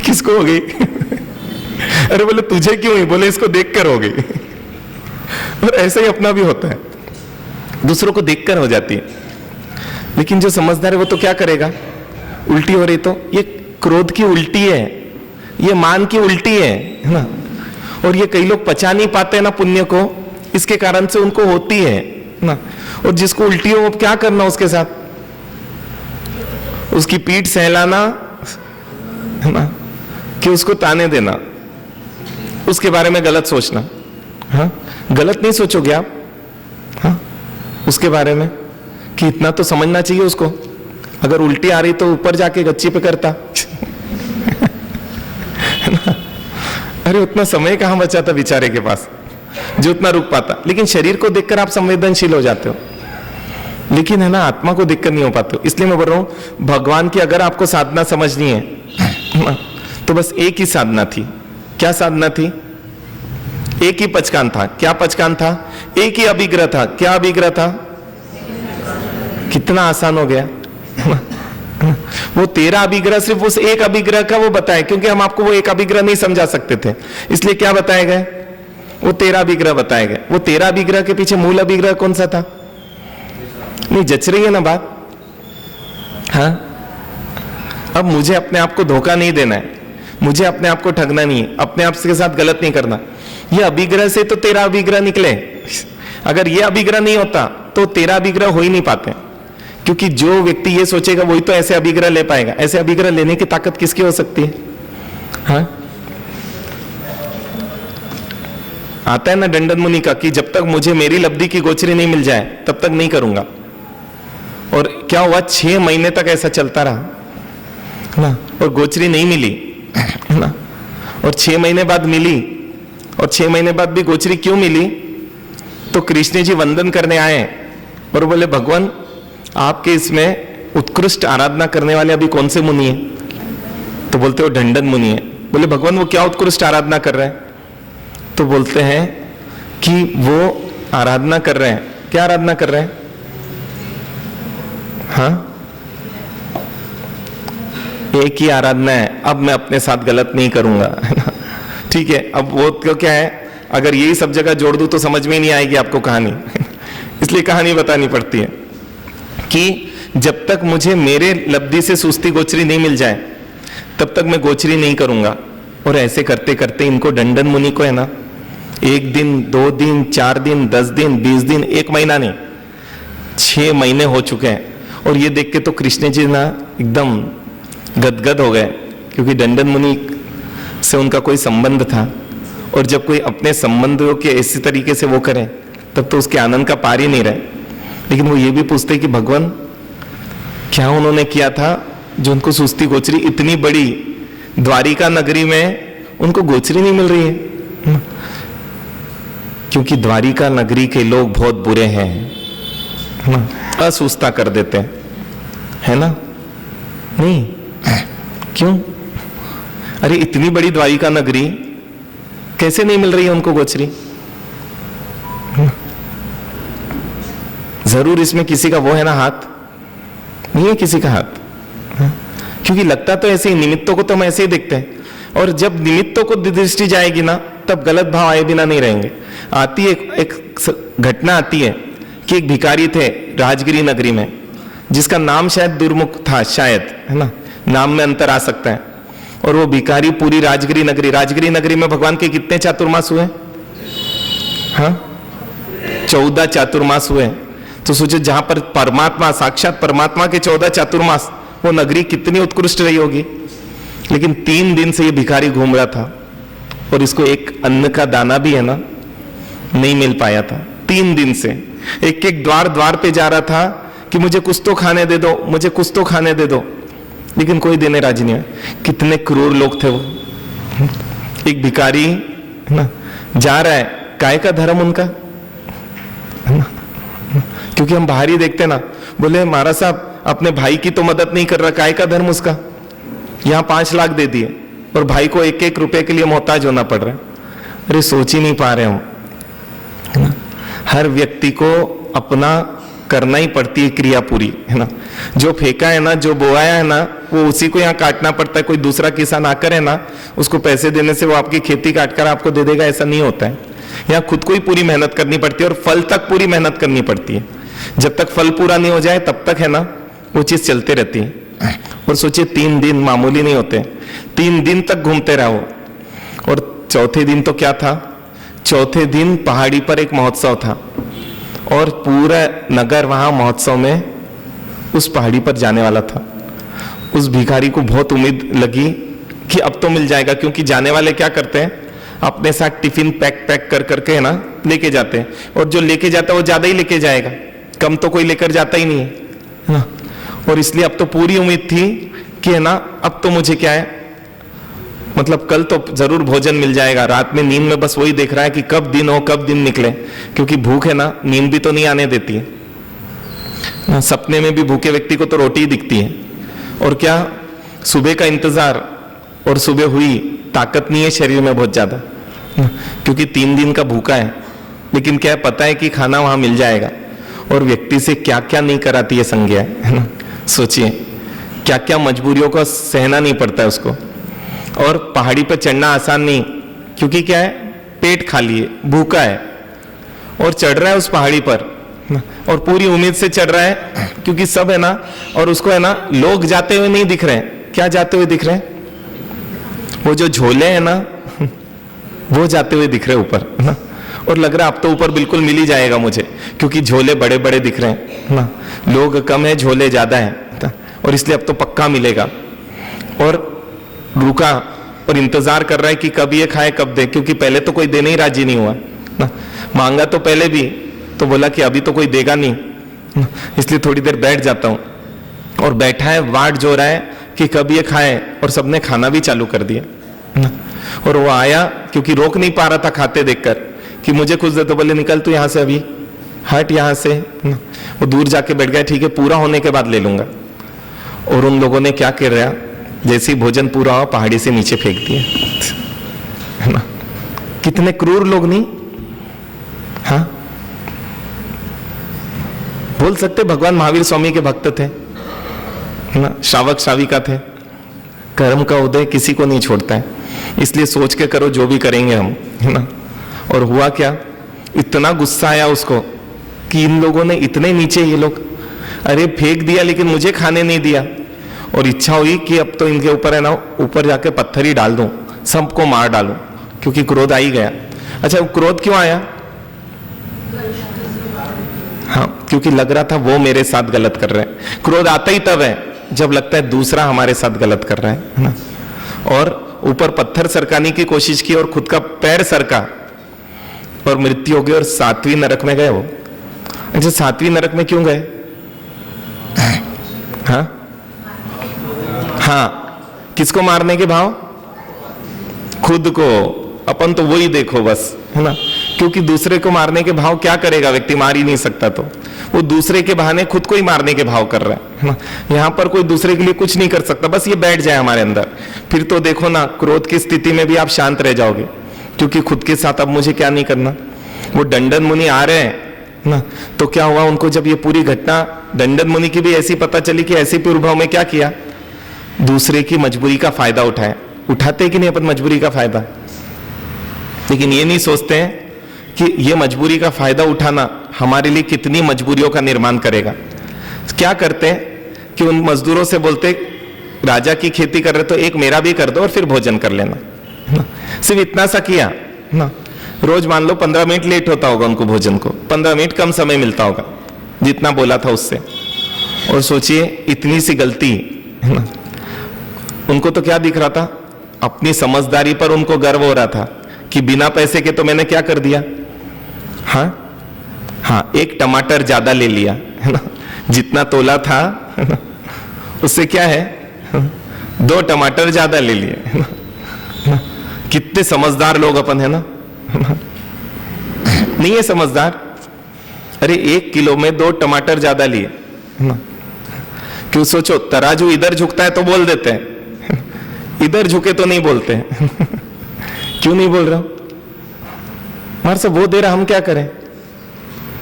किसको हो गई अरे बोले तुझे क्यों हुई? बोले इसको देखकर हो गई। और ऐसा ही अपना भी होता है, दूसरों को देखकर हो जाती है। लेकिन जो समझदार है वो तो क्या करेगा, उल्टी हो रही तो ये क्रोध की उल्टी है, ये मान की उल्टी है ना। और ये कई लोग पचा नहीं पाते ना पुण्य को, इसके कारण से उनको होती है ना। और जिसको उल्टी हो क्या करना उसके साथ, उसकी पीठ सहलाना है ना, कि उसको ताने देना, उसके बारे में गलत सोचना। हाँ, गलत नहीं सोचोगे आप, हाँ, उसके बारे में कि इतना तो समझना चाहिए उसको, अगर उल्टी आ रही तो ऊपर जाके गच्ची पे करता अरे उतना समय कहां बचा था बेचारे के पास जो उतना रुक पाता। लेकिन शरीर को देखकर आप संवेदनशील हो जाते हो, लेकिन है ना आत्मा को देखकर नहीं हो पाते हो। इसलिए मैं बोल रहा हूं भगवान की अगर आपको साधना समझनी है तो बस एक ही साधना थी। क्या साधना थी? एक ही पचकान था। क्या पचकान था? एक ही अभिग्रह था। क्या अभिग्रह था? कितना आसान हो गया वो 13 अभिग्रह सिर्फ उस एक अभिग्रह का वो बताए, क्योंकि हम आपको वो एक अभिग्रह नहीं समझा सकते थे, इसलिए क्या बताए गए? वो 13 अभिग्रह बताए गए। वो 13 अभिग्रह के पीछे मूल अभिग्रह कौन सा था? नहीं जच रही है ना बात? हाँ, अब मुझे अपने आप को धोखा नहीं देना है, मुझे अपने आप को ठगना नहीं है, अपने आप के साथ गलत नहीं करना। ये अभिग्रह से तो 13 अभिग्रह निकले। अगर ये अभिग्रह नहीं होता तो 13 अभिग्रह हो ही नहीं पाते, क्योंकि जो व्यक्ति ये सोचेगा वही तो ऐसे अभिग्रह ले पाएगा। ऐसे अभिग्रह लेने की ताकत किसकी हो सकती है? हाँ, आता है ना डंडन मुनि का कि जब तक मुझे मेरी लब्धि की गोचरी नहीं मिल जाए तब तक नहीं करूंगा। और क्या हुआ, 6 महीने तक ऐसा चलता रहा ना, और गोचरी नहीं मिली ना, और 6 महीने बाद मिली, और 6 महीने बाद भी गोचरी क्यों मिली? तो कृष्ण जी वंदन करने आए और बोले भगवान आपके इसमें उत्कृष्ट आराधना करने वाले अभी कौन से मुनि हैं? तो बोलते हो ढंडन मुनि है। बोले भगवान वो क्या उत्कृष्ट आराधना कर रहे हैं? तो बोलते हैं कि वो आराधना कर रहे हैं, क्या आराधना कर रहे हैं? हाँ, एक ही आराधना है, अब मैं अपने साथ गलत नहीं करूंगा, है ना? ठीक है, अब वो तो क्या है, अगर यही सब जगह जोड़ दूं तो समझ में नहीं आएगी आपको कहानी इसलिए कहानी बतानी पड़ती है कि जब तक मुझे मेरे लब्धि से सुस्ती गोचरी नहीं मिल जाए तब तक मैं गोचरी नहीं करूंगा। और ऐसे करते करते इनको ढंडन मुनि को है ना, 1 दिन 2 दिन 4 दिन 10 दिन 20 दिन 1 महीना नहीं, 6 महीने हो चुके हैं। और ये देख के तो कृष्ण जी ना एकदम गदगद हो गए, क्योंकि ढंडन मुनि से उनका कोई संबंध था, और जब कोई अपने संबंधों के ऐसी तरीके से वो करे तब तो उसके आनंद का पार ही नहीं रहे। लेकिन वो ये भी पूछते कि भगवान क्या उन्होंने किया था जो उनको सुस्ती गोचरी, इतनी बड़ी द्वारिका नगरी में उनको गोचरी नहीं मिल रही है? क्योंकि द्वारिका नगरी के लोग बहुत बुरे हैं, असुस्ता कर देते हैं, है ना? नहीं क्यों? अरे इतनी बड़ी द्वारिका नगरी कैसे नहीं मिल रही है उनको गोचरी? जरूर इसमें किसी का वो है ना हाथ, नहीं है किसी का हाथ, क्योंकि लगता तो ऐसे ही, निमित्तों को तो हम ऐसे ही देखते हैं, और जब निमित्तों को दृष्टि जाएगी ना तब गलत भाव आए बिना नहीं रहेंगे। आती है एक घटना आती है कि एक भिखारी थे राजगिरी नगरी में, जिसका नाम शायद दुर्मुख था, शायद, है ना, नाम में अंतर आ सकता है। और वो भिखारी पूरी राजगिरी नगरी में भगवान के कितने चातुर्मास हुए? हाँ, 14 चातुर्मास हुए। तो सोचो जहां पर परमात्मा, साक्षात परमात्मा के 14 चातुर्मास, वो नगरी कितनी उत्कृष्ट रही होगी। लेकिन 3 दिन से ये भिखारी घूम रहा था और इसको एक अन्न का दाना भी है ना नहीं मिल पाया था। 3 दिन से एक एक द्वार पे जा रहा था कि मुझे कुछ तो खाने दे दो, मुझे कुछ तो खाने दे दो, लेकिन कोई देने राजी नहीं है। कितने क्रूर लोग थे वो। एक भिखारी है ना जा रहा है, काय का धर्म उनका, है ना? क्योंकि हम बाहर ही देखते ना, बोले महाराज साहब अपने भाई की तो मदद नहीं कर रहा, काय का धर्म उसका? यहाँ 5 लाख दे दिए और भाई को 1-1 रुपए के लिए मोहताज होना पड़ रहा है। अरे सोच ही नहीं पा रहे हम, है ना? हर व्यक्ति को अपना करना ही पड़ती है क्रिया पूरी, है ना? जो फेंका है ना, जो बोआया है ना, वो उसी को यहाँ काटना पड़ता है। कोई दूसरा किसान आकर है ना, उसको पैसे देने से वो आपकी खेती काटकर आपको दे देगा, ऐसा नहीं होता है। यहाँ खुद को ही पूरी मेहनत करनी पड़ती है और फल तक पूरी मेहनत करनी पड़ती है। जब तक फल पूरा नहीं हो जाए तब तक है ना वो चीज चलते रहती है। और सोचिए 3 दिन मामूली नहीं होते, 3 दिन तक घूमते रहो। और चौथे दिन तो क्या था? चौथे दिन पहाड़ी पर एक महोत्सव था और पूरा नगर वहां महोत्सव में उस पहाड़ी पर जाने वाला था। उस भिखारी को बहुत उम्मीद लगी कि अब तो मिल जाएगा, क्योंकि जाने वाले क्या करते हैं, अपने साथ टिफिन पैक कर करके है ना लेके जाते हैं, और जो लेके जाता है वो ज्यादा ही लेके जाएगा, कम तो कोई लेकर जाता ही नहीं है ना। और इसलिए अब तो पूरी उम्मीद थी कि है ना अब तो मुझे क्या है, मतलब कल तो जरूर भोजन मिल जाएगा। रात में नींद में बस वही देख रहा है कि कब दिन हो, कब दिन निकले, क्योंकि भूख है ना, नींद भी तो नहीं आने देती है। सपने में भी भूखे व्यक्ति को तो रोटी ही दिखती है। और क्या सुबह का इंतजार, और सुबह हुई, ताकत नहीं है शरीर में बहुत ज्यादा, क्योंकि 3 दिन का भूखा है। लेकिन क्या पता है कि खाना वहां मिल जाएगा। और व्यक्ति से क्या क्या नहीं कराती है संज्ञा, है ना? सोचिए क्या क्या मजबूरियों को सहना नहीं पड़ता है उसको। और पहाड़ी पर चढ़ना आसान नहीं, क्योंकि क्या है, पेट खाली है, भूखा है और चढ़ रहा है उस पहाड़ी पर, और पूरी उम्मीद से चढ़ रहा है, क्योंकि सब है ना, और उसको है ना लोग जाते हुए नहीं दिख रहे हैं। क्या जाते हुए दिख रहे हैं? वो जो झोले हैं ना वो जाते हुए दिख रहे ऊपर, है ना? और लग रहा है अब तो ऊपर बिल्कुल मिल ही जाएगा मुझे, क्योंकि झोले बड़े बड़े दिख रहे हैं ना, लोग कम है झोले ज्यादा है, और इसलिए अब तो पक्का मिलेगा। और रुका और इंतजार कर रहा है कि कब ये खाए कब दे, क्योंकि पहले तो कोई देने ही राजी नहीं हुआ ना। मांगा तो पहले भी, तो बोला कि अभी तो कोई देगा नहीं, इसलिए थोड़ी देर बैठ जाता हूँ। और बैठा है वाट जो रहा है कि कब ये खाए, और सबने खाना भी चालू कर दिया ना। और वो आया क्योंकि रोक नहीं पा रहा था खाते देखकर कि मुझे कुछ दे, तो बोले निकल तू यहां से, अभी हट यहां से ना। वो दूर जाके बैठ गया, ठीक है पूरा होने के बाद ले लूंगा। और उन लोगों ने क्या कर रहा, जैसे ही भोजन पूरा हुआ पहाड़ी से नीचे फेंक दिया, है ना। कितने क्रूर लोग नहीं, हाँ। बोल सकते भगवान महावीर स्वामी के भक्त थे, है ना, श्रावक श्राविका थे। कर्म का उदय किसी को नहीं छोड़ता है, इसलिए सोच के करो जो भी करेंगे हम, है ना। और हुआ क्या, इतना गुस्सा आया उसको कि इन लोगों ने इतने नीचे, ये लोग अरे फेंक दिया लेकिन मुझे खाने नहीं दिया। और इच्छा हुई कि अब तो इनके ऊपर है ना, ऊपर जाके पत्थर ही डाल दूं, सबको मार डालूं, क्योंकि क्रोध आ ही गया। अच्छा वो क्रोध क्यों आया, हाँ क्योंकि लग रहा था वो मेरे साथ गलत कर रहे हैं। क्रोध आता ही तब है जब लगता है दूसरा हमारे साथ गलत कर रहा है ना। और ऊपर पत्थर सरकाने की कोशिश की और खुद का पैर सरका और मृत्यु हो गई, और 7वीं नरक में गए वो। अच्छा 7वीं नरक में क्यों गए, हाँ हाँ, किसको मारने के भाव, खुद को। अपन तो वही देखो बस, है ना, क्योंकि दूसरे को मारने के भाव क्या करेगा व्यक्ति, मार ही नहीं सकता, तो वो दूसरे के बहाने खुद को ही मारने के भाव कर रहा है ना। यहाँ पर कोई दूसरे के लिए कुछ नहीं कर सकता, बस ये बैठ जाए हमारे अंदर। फिर तो देखो ना, क्रोध की स्थिति में भी आप शांत रह जाओगे, क्योंकि खुद के साथ अब मुझे क्या नहीं करना। वो दंडन मुनि आ रहे हैं ना, तो क्या हुआ उनको, जब ये पूरी घटना दंडन मुनि की भी ऐसी पता चली कि ऐसी पूर्वभाव में क्या किया, दूसरे की मजबूरी का फायदा उठाया। उठाते कि नहीं अपन मजबूरी का फायदा, लेकिन ये नहीं सोचते हैं कि ये मजबूरी का फायदा उठाना हमारे लिए कितनी मजबूरियों का निर्माण करेगा। क्या करते हैं कि उन मजदूरों से बोलते, राजा की खेती कर रहे तो एक मेरा भी कर दो और फिर भोजन कर लेना, सिर्फ इतना सा किया ना। रोज मान लो 15 मिनट लेट होता होगा उनको भोजन को, 15 मिनट कम समय मिलता होगा जितना बोला था उससे। और सोचिए इतनी सी गलती, है ना। उनको तो क्या दिख रहा था, अपनी समझदारी पर उनको गर्व हो रहा था कि बिना पैसे के तो मैंने क्या कर दिया, हाँ हाँ, एक टमाटर ज्यादा ले लिया, है ना, जितना तोला था, है ना, उससे क्या है, 2 टमाटर ज्यादा ले लिए, है ना। कितने समझदार लोग अपन, है ना। नहीं है समझदार, अरे 1 किलो में 2 टमाटर ज्यादा लिए, है ना। क्यों सोचो, तराजू इधर झुकता है तो बोल देते हैं, इधर झुके तो नहीं बोलते हैं। क्यों नहीं बोल रहा, हमारे से वो दे रहा, हम क्या करें।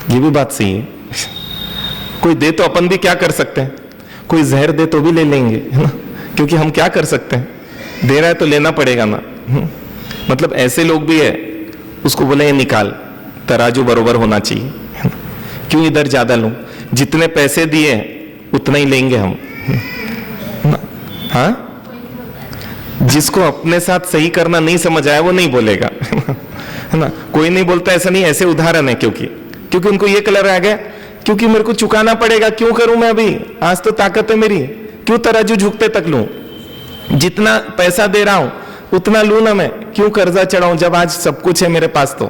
ये भी बात सही है, कोई दे तो अपन भी क्या कर सकते हैं, कोई जहर दे तो भी ले लेंगे, है ना, क्योंकि हम क्या कर सकते हैं, दे रहा है तो लेना पड़ेगा ना। मतलब ऐसे लोग भी है, उसको बोले निकाल, तराजू बरोबर होना चाहिए, है ना? क्यों इधर ज्यादा लूं, जितने पैसे दिए उतना ही लेंगे हम, हाँ। जिसको अपने साथ सही करना नहीं समझ आया वो नहीं बोलेगा, है ना। कोई नहीं बोलता, ऐसा नहीं, ऐसे उदाहरण है, क्योंकि उनको ये कलर आ गया, क्योंकि मेरे को चुकाना पड़ेगा, क्यों करूं मैं अभी, आज तो ताकत है मेरी, क्यों तराजू झुकते तक लूं, जितना पैसा दे रहा हूं उतना लूं ना मैं, क्यों कर्जा चढ़ाऊं जब आज सब कुछ है मेरे पास, तो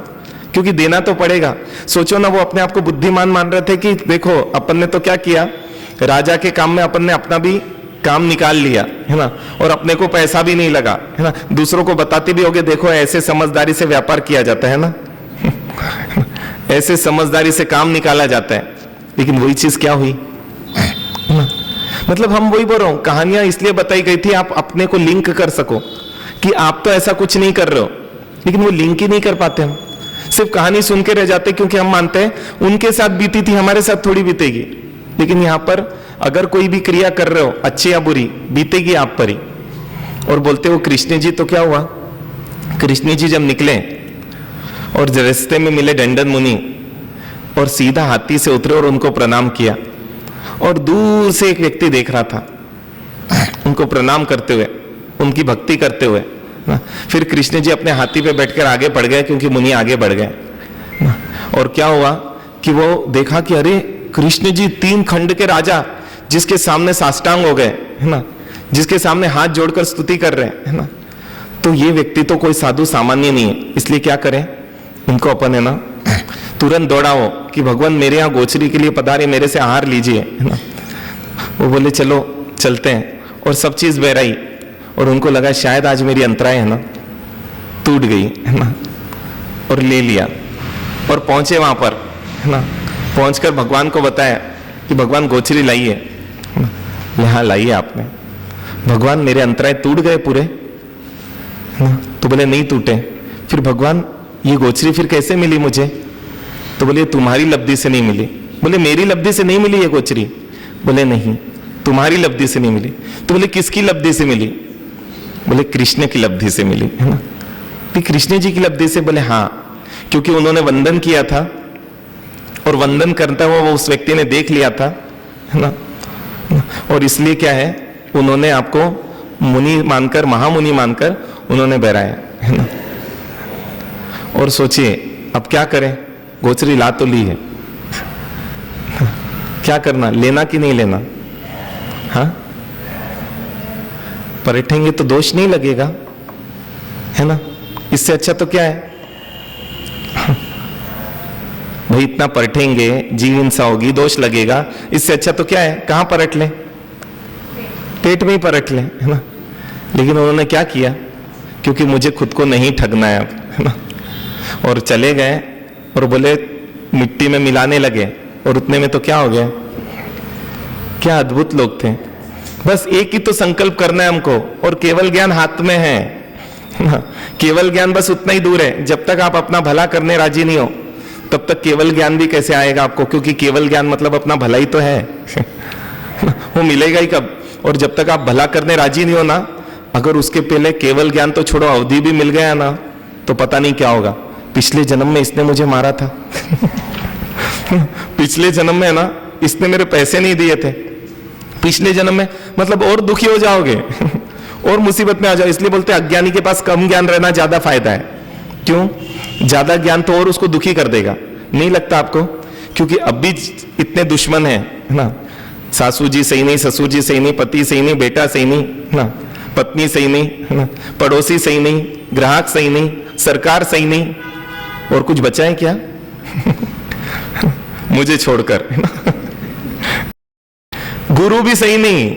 क्योंकि देना तो पड़ेगा। सोचो ना, वो अपने आप को बुद्धिमान मान रहे थे कि देखो अपन ने तो क्या किया, राजा के काम में अपन ने अपना भी काम निकाल लिया, है ना, और अपने को पैसा भी नहीं लगा, है ना। दूसरों को बताते भी होगे, देखो ऐसे समझदारी से व्यापार किया जाता है ना। ऐसे समझदारी से काम निकाला जाता है, लेकिन वही चीज क्या हुई, मतलब हम वही बोल रहा हूं, कहानियां इसलिए बताई गई थी आप अपने को लिंक कर सको कि आप तो ऐसा कुछ नहीं कर रहे हो, लेकिन वो लिंक ही नहीं कर पाते हम, सिर्फ कहानी सुन के रह जाते, क्योंकि हम मानते हैं उनके साथ बीती थी हमारे साथ थोड़ी बीतेगी। लेकिन यहां पर अगर कोई भी क्रिया कर रहे हो, अच्छी या बुरी, बीतेगी आप पर ही। और बोलते हो कृष्ण जी, तो क्या हुआ, कृष्ण जी जब निकले और रास्ते में मिले दंडन मुनि, और सीधा हाथी से उतरे और उनको प्रणाम किया, और दूर से एक व्यक्ति देख रहा था उनको प्रणाम करते हुए, उनकी भक्ति करते हुए। फिर कृष्ण जी अपने हाथी पे बैठकर आगे बढ़ गए, क्योंकि मुनि आगे बढ़ गए। और क्या हुआ कि वो देखा कि अरे कृष्ण जी 3 खंड के राजा, जिसके सामने साष्टांग हो गए, है ना, जिसके सामने हाथ जोड़कर स्तुति कर रहे हैं, है ना। तो ये व्यक्ति तो कोई साधु सामान्य नहीं है, इसलिए क्या करें, इनको अपन, है ना, तुरंत दौड़ाओ कि भगवान मेरे यहाँ गोचरी के लिए पधारे, मेरे से आहार लीजिए, है ना। वो बोले चलो चलते हैं, और सब चीज बहराई, और उनको लगा शायद आज मेरी अंतराय है ना टूट गई है ना, और ले लिया, और पहुंचे वहां पर है ना। पहुंचकर भगवान को बताया कि भगवान गोचरी लाई है ना, यहाँ लाई है आपने। भगवान मेरे अंतराय टूट गए पूरे है ना, तो बोले नहीं टूटे। फिर भगवान ये गोचरी फिर कैसे मिली मुझे? तो बोले तुम्हारी लब्धि से नहीं मिली। बोले मेरी लब्धि से नहीं मिली ये गोचरी? बोले नहीं, तुम्हारी लब्धि से नहीं मिली। तो बोले किसकी लब्धि से मिली? बोले कृष्ण की लब्धि से मिली है ना। तो कृष्ण जी की लब्धि से? बोले हाँ, क्योंकि उन्होंने वंदन किया था, और वंदन करता हुआ वो उस व्यक्ति ने देख लिया था है ना, और इसलिए क्या है, उन्होंने आपको मुनि मानकर, महामुनि मानकर उन्होंने बहराया है ना। और सोचिए अब क्या करें, गोचरी ला तो ली है, क्या करना, लेना कि नहीं लेना? हाँ, पलटेंगे तो दोष नहीं लगेगा है ना। इससे अच्छा तो क्या है भाई, इतना पलटेंगे जीव हिंसा होगी, दोष लगेगा, इससे अच्छा तो क्या है, कहां पलट ले, पेट में ही पलट ले है ना। लेकिन उन्होंने क्या किया, क्योंकि मुझे खुद को नहीं ठगना है अब है ना, और चले गए और बोले मिट्टी में मिलाने लगे, और उतने में तो क्या हो गया। क्या अद्भुत लोग थे। बस एक ही तो संकल्प करना है हमको, और केवल ज्ञान हाथ में है ना। केवल ज्ञान बस उतना ही दूर है, जब तक आप अपना भला करने राजी नहीं हो तब तक केवल ज्ञान भी कैसे आएगा आपको, क्योंकि केवल ज्ञान मतलब अपना भला ही तो है वो मिलेगा ही कब? और जब तक आप भला करने राजी नहीं हो ना, अगर उसके पहले केवल ज्ञान तो छोड़ो, अवधि भी मिल गया ना, तो पता नहीं क्या होगा। पिछले जन्म में इसने मुझे मारा था पिछले जन्म में ना इसने मेरे पैसे नहीं दिए थे, पिछले जन्म में, मतलब और दुखी हो जाओगे और मुसीबत में आ जाओ। इसलिए बोलते हैं अज्ञानी के पास कम ज्ञान रहना ज्यादा फायदा है। क्यों? ज्यादा ज्ञान तो और उसको दुखी कर देगा। नहीं लगता आपको? क्योंकि अब भी इतने दुश्मन है ना, सासू जी सही नहीं, ससुर जी सही नहीं, पति सही नहीं, बेटा सही नहीं ना, पत्नी सही नहीं है ना, पड़ोसी सही नहीं, ग्राहक सही नहीं, सरकार सही नहीं, और कुछ बचा है क्या मुझे छोड़कर है ना। गुरु भी सही नहीं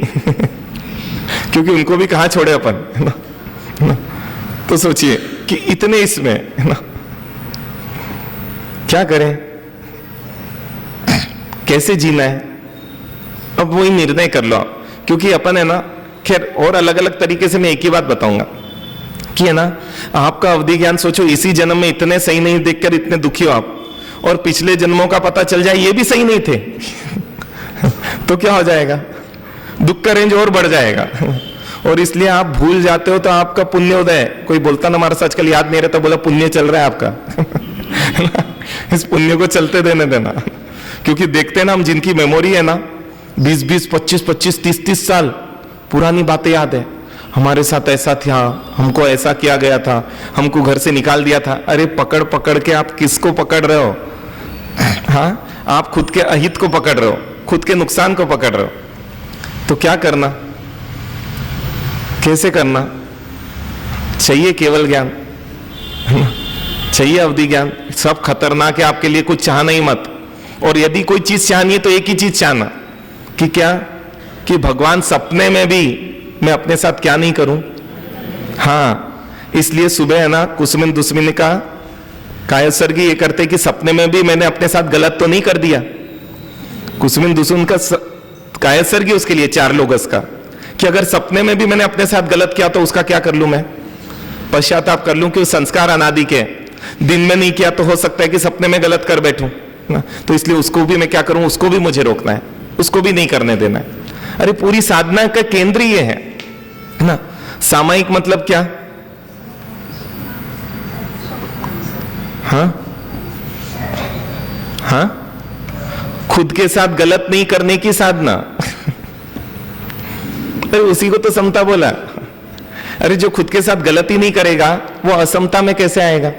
क्योंकि उनको भी कहां छोड़े अपन है ना। तो सोचिए कि इतने इसमें है ना, क्या करें, कैसे जीना है, अब वही निर्णय कर लो आप। क्योंकि अपन है ना, खैर और अलग अलग तरीके से मैं एक ही बात बताऊंगा कि है ना, आपका अवधि ज्ञान सोचो, इसी जन्म में इतने सही नहीं देखकर इतने दुखी हो आप, और पिछले जन्मों का पता चल जाए ये भी सही नहीं थे तो क्या हो जाएगा, दुख का रेंज और बढ़ जाएगा। और इसलिए आप भूल जाते हो तो आपका पुण्योदय, कोई बोलता ना हमारा सच कल याद नहीं रहता, बोला पुण्य चल रहा है आपका इस पुण्य को चलते देने देना। क्योंकि देखते हैं ना हम, जिनकी मेमोरी है ना 20-20, 25-25, 30-30 साल पुरानी बातें याद है, हमारे साथ ऐसा था, हमको ऐसा किया गया था, हमको घर से निकाल दिया था। अरे पकड़ पकड़ के आप किसको पकड़ रहे हो? हाँ, आप खुद के अहित को पकड़ रहे हो, खुद के नुकसान को पकड़ रहे हो। तो क्या करना, कैसे करना? चाहिए केवल ज्ञान, चाहिए अवधि ज्ञान। सब खतरनाक है आपके लिए, कुछ चाहना ही मत। और यदि कोई चीज चाहनी है तो एक ही चीज चाहना कि क्या, कि भगवान सपने में भी मैं अपने साथ क्या नहीं करूं। हाँ, इसलिए सुबह है ना कुसुमिन दुस्मिन का कायसर्गी ये करते कि सपने में भी मैंने अपने साथ गलत तो नहीं कर दिया। कुसुमिन दुस्मिन का कायसर्गी उसके लिए 4 लोगस का, कि अगर सपने में भी मैंने अपने साथ गलत किया तो उसका क्या कर लूं मैं, पश्चाताप कर लूं, कि संस्कार अनादि के, दिन में नहीं किया तो हो सकता है कि सपने में गलत कर बैठूं ना, तो इसलिए उसको भी मैं क्या करूं, उसको भी मुझे रोकना है, उसको भी नहीं करने देना है। अरे पूरी साधना का केंद्र ये है ना। सामायिक मतलब क्या? हाँ हाँ, खुद के साथ गलत नहीं करने की साधना अरे उसी को तो समता बोला। अरे जो खुद के साथ गलती नहीं करेगा वो असमता में कैसे आएगा?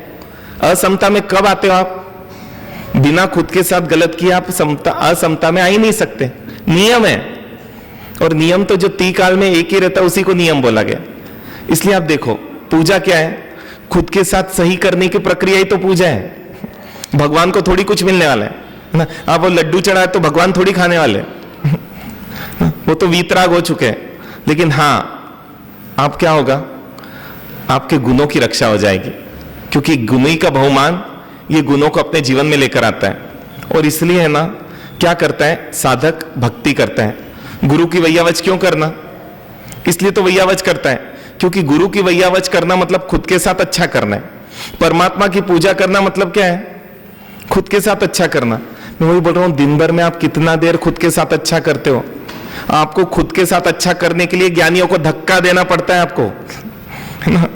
असमता में कब आते हो आप? बिना खुद के साथ गलत किए आप समता, असमता में आ ही नहीं सकते। नियम है, और नियम तो जो त्रिकाल में एक ही रहता है उसी को नियम बोला गया। इसलिए आप देखो, पूजा क्या है? खुद के साथ सही करने की प्रक्रिया ही तो पूजा है। भगवान को थोड़ी कुछ मिलने वाला है ना। आप वो लड्डू चढ़ाए तो भगवान थोड़ी खाने वाले वो तो वीतराग हो चुके हैं। लेकिन हाँ, आप क्या होगा, आपके गुणों की रक्षा हो जाएगी, क्योंकि गुणी का बहुमान ये गुणों को अपने जीवन में लेकर आता है। और इसलिए है ना, क्या करता है साधक, भक्ति करता है। गुरु की वैयावच क्यों करना, इसलिए तो वैयावच करता है, क्योंकि गुरु की वैयावच करना मतलब खुद के साथ अच्छा करना है। परमात्मा की पूजा करना मतलब क्या है, खुद के साथ अच्छा करना। मैं वही बोल रहा हूं, दिन भर में आप कितना देर खुद के साथ अच्छा करते हो। आपको खुद के साथ अच्छा करने के लिए ज्ञानियों को धक्का देना पड़ता है आपको, है ना।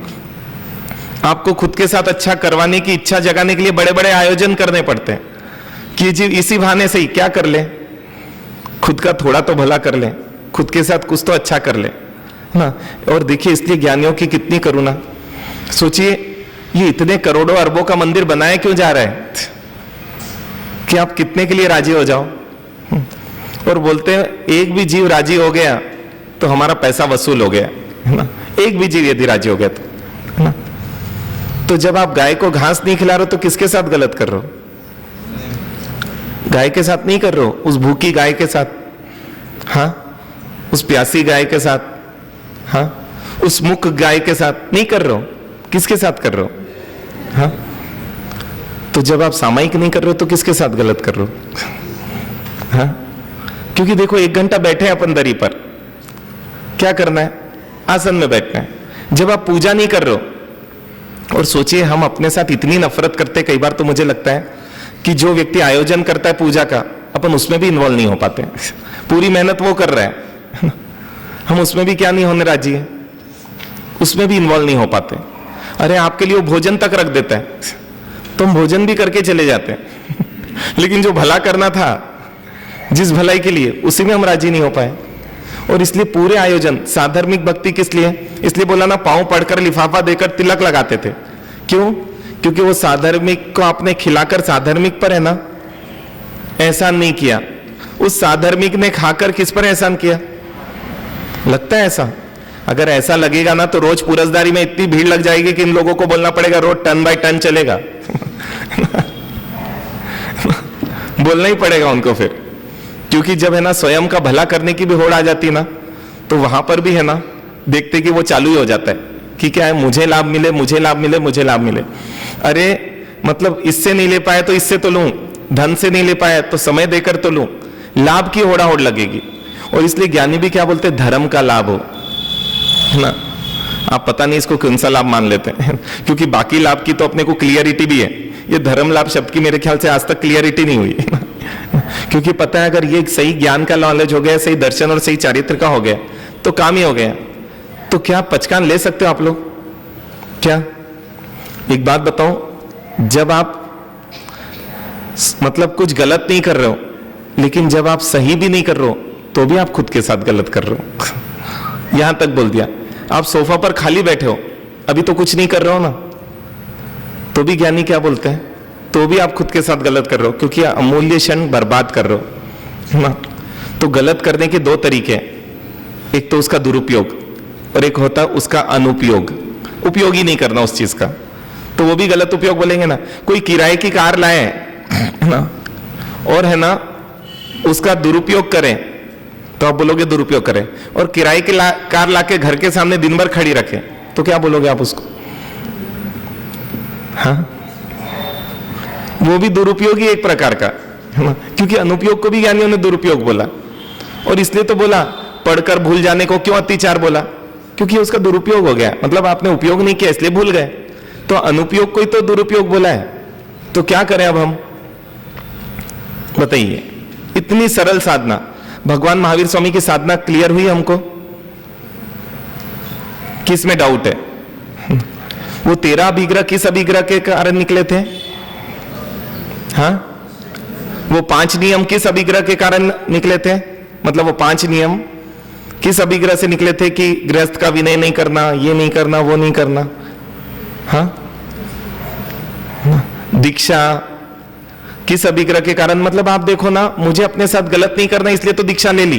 आपको खुद के साथ अच्छा करवाने की इच्छा जगाने के लिए बड़े बड़े आयोजन करने पड़ते हैं कि जी इसी बहाने से ही क्या कर ले, खुद का थोड़ा तो भला कर ले, खुद के साथ कुछ तो अच्छा कर ले ना। और देखिए, इसलिए ज्ञानियों की कितनी करुणा। सोचिए, ये इतने करोड़ों अरबों का मंदिर बनाया क्यों जा रहा है कि आप कितने के लिए राजी हो जाओ। और बोलते हैं एक भी जीव राजी हो गया तो हमारा पैसा वसूल हो गया, है ना। एक भी जीव यदि राजी हो गया तो, है ना। तो जब आप गाय को घास नहीं खिला रहे हो तो किसके साथ गलत कर रहे हो, गाय के साथ नहीं कर रहे हो, उस भूखी गाय के साथ, हाँ, उस प्यासी गाय के साथ, हाँ, उस मुक गाय के साथ नहीं कर रहे हो, किसके साथ कर रहे हो, हाँ। तो जब आप सामायिक नहीं कर रहे हो तो किसके साथ गलत कर रहे हो, हाँ। क्योंकि देखो, 1 घंटा बैठे हैं अपन दरी पर, क्या करना है, आसन में बैठना है। जब आप पूजा नहीं कर रहे हो, और सोचिए हम अपने साथ इतनी नफरत करते, कई बार तो मुझे लगता है कि जो व्यक्ति आयोजन करता है पूजा का, अपन उसमें भी इन्वॉल्व नहीं हो पाते। पूरी मेहनत वो कर रहा है, हम उसमें भी क्या नहीं होने राजी है, उसमें भी इन्वॉल्व नहीं हो पाते। अरे आपके लिए वो भोजन तक रख देता है, तो हम भोजन भी करके चले जाते हैं लेकिन जो भला करना था, जिस भलाई के लिए, उसी में हम राजी नहीं हो पाए। और इसलिए पूरे आयोजन, साधर्मिक भक्ति किस लिए, इसलिए बोला ना, पांव पड़कर लिफाफा देकर तिलक लगाते थे। क्यों, क्योंकि वो साधर्मिक को आपने खिलाकर साधर्मिक पर है ना एहसान नहीं किया, उस साधर्मिक ने खाकर किस पर एहसान किया। लगता है ऐसा? अगर ऐसा लगेगा ना तो रोज पूरजदारी में इतनी भीड़ लग जाएगी कि इन लोगों को बोलना पड़ेगा रोज टन बाय टन चलेगा बोलना ही पड़ेगा उनको फिर, क्योंकि जब है ना स्वयं का भला करने की भी होड़ आ जाती ना, तो वहां पर भी है ना देखते कि वो चालू ही हो जाता है कि क्या है, मुझे लाभ मिले, मुझे लाभ मिले, मुझे लाभ मिले। अरे मतलब इससे नहीं ले पाए तो इससे तो लूं, धन से नहीं ले पाए तो समय देकर तो लूं, लाभ की होड़ा होड़ लगेगी। और इसलिए ज्ञानी भी क्या बोलते हैं, धर्म का लाभ हो, है ना। आप पता नहीं इसको कौन सा लाभ मान लेते हैं क्योंकि बाकी लाभ की तो अपने को क्लियरिटी भी है, ये धर्म लाभ शब्द की मेरे ख्याल से आज तक क्लियरिटी नहीं हुई क्योंकि पता है अगर ये सही ज्ञान का नॉलेज हो गया, सही दर्शन और सही चारित्र का हो गया तो काम ही हो गया। तो क्या पचकान ले सकते हो आप लोग क्या? एक बात बताओ, जब आप मतलब कुछ गलत नहीं कर रहे हो, लेकिन जब आप सही भी नहीं कर रहे हो तो भी आप खुद के साथ गलत कर रहे हो यहां तक बोल दिया। आप सोफा पर खाली बैठे हो, अभी तो कुछ नहीं कर रहे हो ना, तो भी ज्ञानी क्या बोलते हैं, तो भी आप खुद के साथ गलत कर रहे हो, क्योंकि अमूल्य क्षण बर्बाद कर रहे हो ना। तो गलत करने के 2 तरीके हैं, एक तो उसका दुरुपयोग और एक होता है उसका अनुपयोग। उपयोग ही नहीं करना उस चीज का, तो वो भी गलत उपयोग बोलेंगे ना। कोई किराए की कार लाए ना और है ना उसका दुरुपयोग करें तो आप बोलोगे दुरुपयोग करें, और किराए की कार लाके घर के सामने दिन भर खड़ी रखें तो क्या बोलोगे आप उसको? हाँ, वो भी दुरुपयोग ही एक प्रकार का है ना, क्योंकि अनुपयोग को भी ज्ञानियों ने दुरुपयोग बोला। और इसलिए तो बोला पढ़कर भूल जाने को क्यों अत्याचार बोला, क्योंकि उसका दुरुपयोग हो गया, मतलब आपने उपयोग नहीं किया इसलिए भूल गए, तो अनुपयोग को ही तो दुरुपयोग बोला है। तो क्या करें अब हम बताइए? इतनी सरल साधना, भगवान महावीर स्वामी की साधना क्लियर हुई हमको? किस में डाउट है? वो 13 अभिग्रह किस अभिग्रह के कारण निकले थे? हाँ, वो 5 नियम किस अभिग्रह के कारण निकले थे? मतलब वो 5 नियम किस अभिग्रह से निकले थे कि गृहस्थ का विनय नहीं करना, ये नहीं करना, वो नहीं करना। हाँ, दीक्षा किस अभिग्रह के कारण? मतलब आप देखो ना, मुझे अपने साथ गलत नहीं करना इसलिए तो दीक्षा ले ली,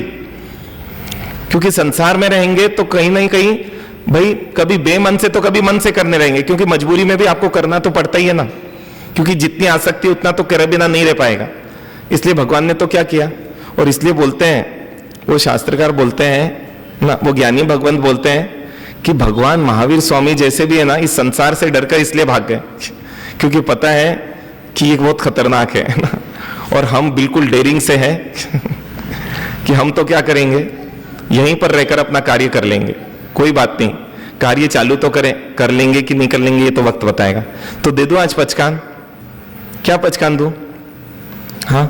क्योंकि संसार में रहेंगे तो कहीं ना कहीं भाई कभी बेमन से तो कभी मन से करने रहेंगे, क्योंकि मजबूरी में भी आपको करना तो पड़ता ही है ना, क्योंकि जितनी आसक्ति उतना तो करे बिना नहीं रह पाएगा। इसलिए भगवान ने तो क्या किया, और इसलिए बोलते हैं वो शास्त्रकार बोलते हैं ना, वो ज्ञानी भगवंत बोलते हैं कि भगवान महावीर स्वामी जैसे भी है ना, इस संसार से डरकर इसलिए भाग गए क्योंकि पता है कि ये बहुत खतरनाक है ना, और हम बिल्कुल डेयरिंग से हैं कि हम तो क्या करेंगे, यहीं पर रहकर अपना कार्य कर लेंगे, कोई बात नहीं, कार्य चालू तो करें, कर लेंगे कि नहीं कर लेंगे ये तो वक्त बताएगा। तो दे दो आज पचकान, क्या पचकान दूं? हाँ,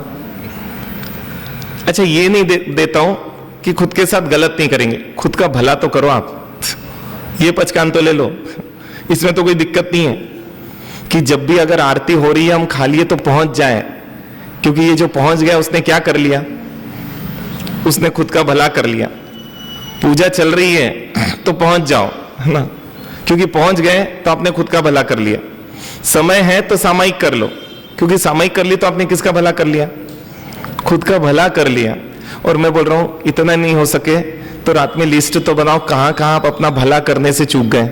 अच्छा ये नहीं देता हूं कि खुद के साथ गलत नहीं करेंगे, खुद का भला तो करो आप, ये पचकान तो ले लो, इसमें तो कोई दिक्कत नहीं है कि जब भी अगर आरती हो रही है हम खा लिए तो पहुंच जाए, क्योंकि ये जो पहुंच गया उसने क्या कर लिया, उसने खुद का भला कर लिया। पूजा चल रही है तो पहुंच जाओ, है ना, क्योंकि पहुंच गए तो आपने खुद का भला कर लिया। समय है तो सामयिक कर लो, क्योंकि सामयिक कर ली तो आपने किसका भला कर लिया, खुद का भला कर लिया। और मैं बोल रहा हूं इतना नहीं हो सके तो रात में लिस्ट तो बनाओ कहां कहां आप अपना भला करने से चूक गए,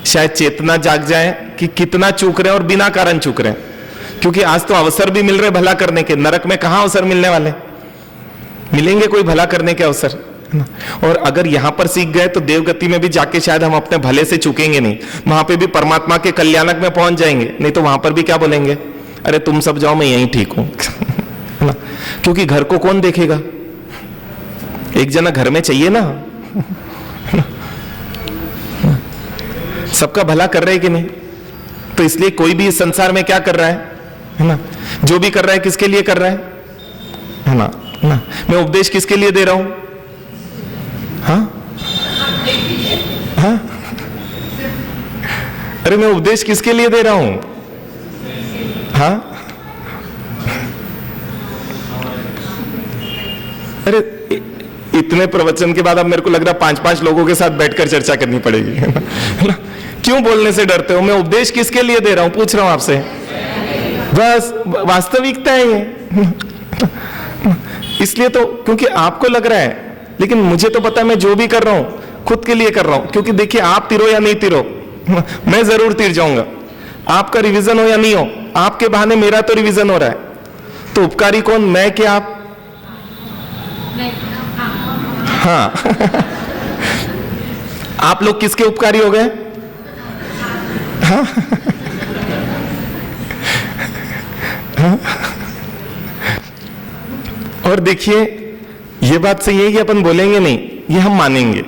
शायद चेतना जाग जाए कि कितना चूक रहे और बिना कारण चूक रहे, क्योंकि आज तो अवसर भी मिल रहे भला करने के, नरक में कहां अवसर मिलने वाले, मिलेंगे कोई भला करने के अवसर। और अगर यहां पर सीख गए तो देवगति में भी जाके शायद हम अपने भले से चूकेंगे नहीं, वहां पे भी परमात्मा के कल्याणक में पहुंच जाएंगे, नहीं तो वहां पर भी क्या बोलेंगे, अरे तुम सब जाओ मैं यहीं ठीक हूं ना, क्योंकि घर को कौन देखेगा, एक जना घर में चाहिए ना, सबका भला कर रहे हैं कि नहीं। तो इसलिए कोई भी इस संसार में क्या कर रहा है ना, जो भी कर रहा है किसके लिए कर रहा है ना, ना मैं उपदेश किसके लिए दे रहा हूं, हाँ हाँ, अरे मैं उपदेश किसके लिए दे रहा हूं, हाँ, अरे इतने प्रवचन के बाद अब मेरे को लग रहा 5-5 लोगों के साथ बैठकर चर्चा करनी पड़ेगी, है ना? क्यों बोलने से डरते हो, मैं उपदेश किसके लिए दे रहा हूं पूछ रहा हूं आपसे, बस वास्तविकता है ये, इसलिए तो, क्योंकि आपको लग रहा है, लेकिन मुझे तो पता है मैं जो भी कर रहा हूं खुद के लिए कर रहा हूं, क्योंकि देखिए आप तिरो या नहीं तिरो मैं जरूर तिर जाऊंगा, आपका रिवीजन हो या नहीं हो, आपके बहाने मेरा तो रिवीजन हो रहा है। तो उपकारी कौन, मैं कि आप? हाँ आप लोग किसके उपकारी हो गए? हाँ? हाँ? और देखिए ये बात सही है कि अपन बोलेंगे नहीं, ये हम मानेंगे,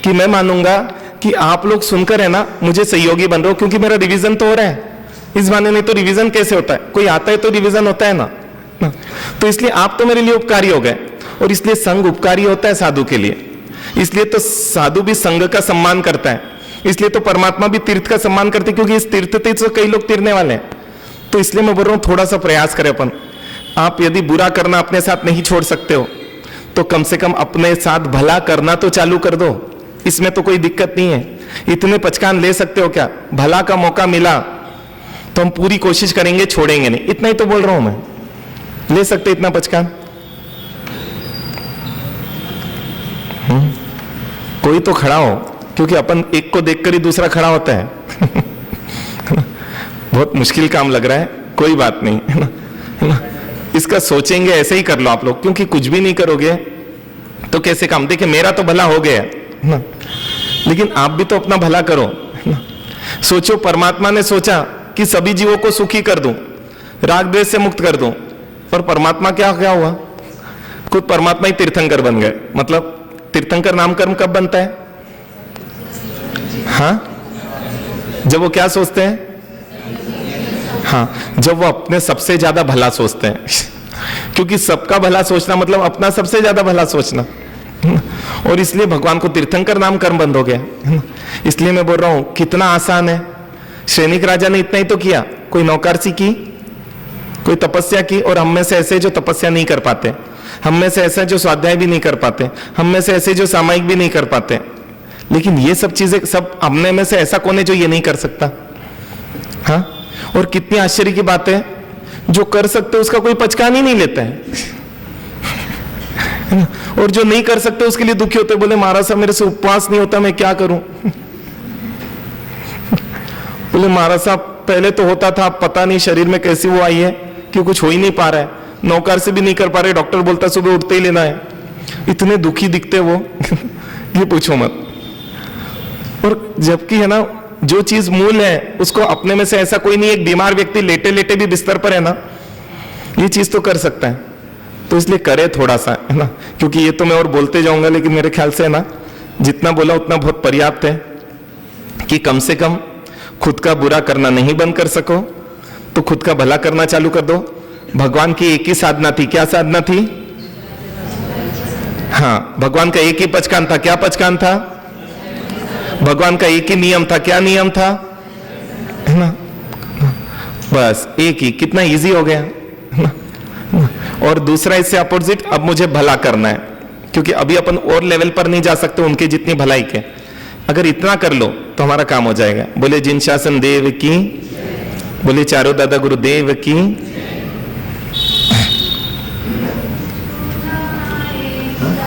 कि मैं मानूंगा कि आप लोग सुनकर है ना मुझे सहयोगी बन रहे हो, क्योंकि मेरा रिवीजन तो हो रहा है, इस बहाने नहीं तो रिवीजन कैसे होता है, कोई आता है तो रिवीजन होता है ना, तो इसलिए आप तो मेरे लिए उपकारी हो गए। और इसलिए संघ उपकारी होता है साधु के लिए, इसलिए तो साधु भी संघ का सम्मान करता है, इसलिए तो परमात्मा भी तीर्थ का सम्मान करते, क्योंकि इस तीर्थ से कई लोग तिरने वाले हैं। तो इसलिए मैं बोल रहा हूं थोड़ा सा प्रयास करें अपन, आप यदि बुरा करना अपने साथ नहीं छोड़ सकते हो तो कम से कम अपने साथ भला करना तो चालू कर दो, इसमें तो कोई दिक्कत नहीं है। इतने पचकान ले सकते हो क्या, भला का मौका मिला तो हम पूरी कोशिश करेंगे, छोड़ेंगे नहीं, इतना ही तो बोल रहा हूं मैं, ले सकते इतना पचकान? कोई तो खड़ा हो, क्योंकि अपन एक को देखकर ही दूसरा खड़ा होता है बहुत मुश्किल काम लग रहा है, कोई बात नहीं, है ना, इसका सोचेंगे ऐसे ही कर लो आप लोग, क्योंकि कुछ भी नहीं करोगे तो कैसे काम। देखिए मेरा तो भला हो गया ना, लेकिन आप भी तो अपना भला करो ना। सोचो परमात्मा ने सोचा कि सभी जीवों को सुखी कर दूं, राग द्वेष से मुक्त कर दूं, पर परमात्मा क्या क्या हुआ, खुद परमात्मा ही तीर्थंकर बन गए। मतलब तीर्थंकर नाम कर्म कब बनता है? हाँ, जब वो क्या सोचते हैं, हाँ, जब वो अपने सबसे ज्यादा भला सोचते हैं क्योंकि सबका भला सोचना मतलब अपना सबसे ज्यादा भला सोचना, और इसलिए भगवान को तीर्थंकर नाम कर्म बंद हो गया। इसलिए मैं बोल रहा हूं कितना आसान है, सैनिक राजा ने इतना ही तो किया, कोई नौकरसी की, कोई तपस्या की, और हम में से ऐसे जो तपस्या नहीं कर पाते, हम में से ऐसे जो स्वाध्याय भी नहीं कर पाते, हम में से ऐसे जो सामायिक भी नहीं कर पाते, लेकिन ये सब चीजें सब हमने में से ऐसा कौन है जो ये नहीं कर सकता? हाँ, और कितनी आश्चर्य की बात है, जो कर सकते उसका कोई पचकान ही नहीं लेता है और जो नहीं कर सकते उसके लिए दुखी होते, बोले महाराज साहब मेरे से उपवास नहीं होता, मैं क्या करूं बोले महाराज साहब पहले तो होता था, पता नहीं शरीर में कैसी वो आई है कि कुछ हो ही नहीं पा रहा है, नौकर से भी नहीं कर पा रहे, डॉक्टर बोलता सुबह उठते ही लेना है, इतने दुखी दिखते वो ये पूछो मत। और जबकि है ना, जो चीज मूल है उसको अपने में से ऐसा कोई नहीं, एक बीमार व्यक्ति लेटे लेटे भी बिस्तर पर है ना, ये चीज तो कर सकता है। तो इसलिए करे थोड़ा सा, है ना, क्योंकि ये तो मैं और बोलते जाऊंगा, लेकिन मेरे ख्याल से है ना, जितना बोला उतना बहुत पर्याप्त है कि कम से कम खुद का बुरा करना नहीं बंद कर सको तो खुद का भला करना चालू कर दो। भगवान की एक ही साधना थी, क्या साधना थी? हाँ, भगवान का एक ही पचकान था, क्या पचकान था? भगवान का एक ही नियम था, क्या नियम था? है ना, बस एक ही, कितना इजी हो गया ना? और दूसरा इससे अपोजिट, अब मुझे भला करना है, क्योंकि अभी अपन और लेवल पर नहीं जा सकते उनके जितनी भलाई के। अगर इतना कर लो तो हमारा काम हो जाएगा। बोले जिन शासन देव की, बोले चारों दादा गुरुदेव की।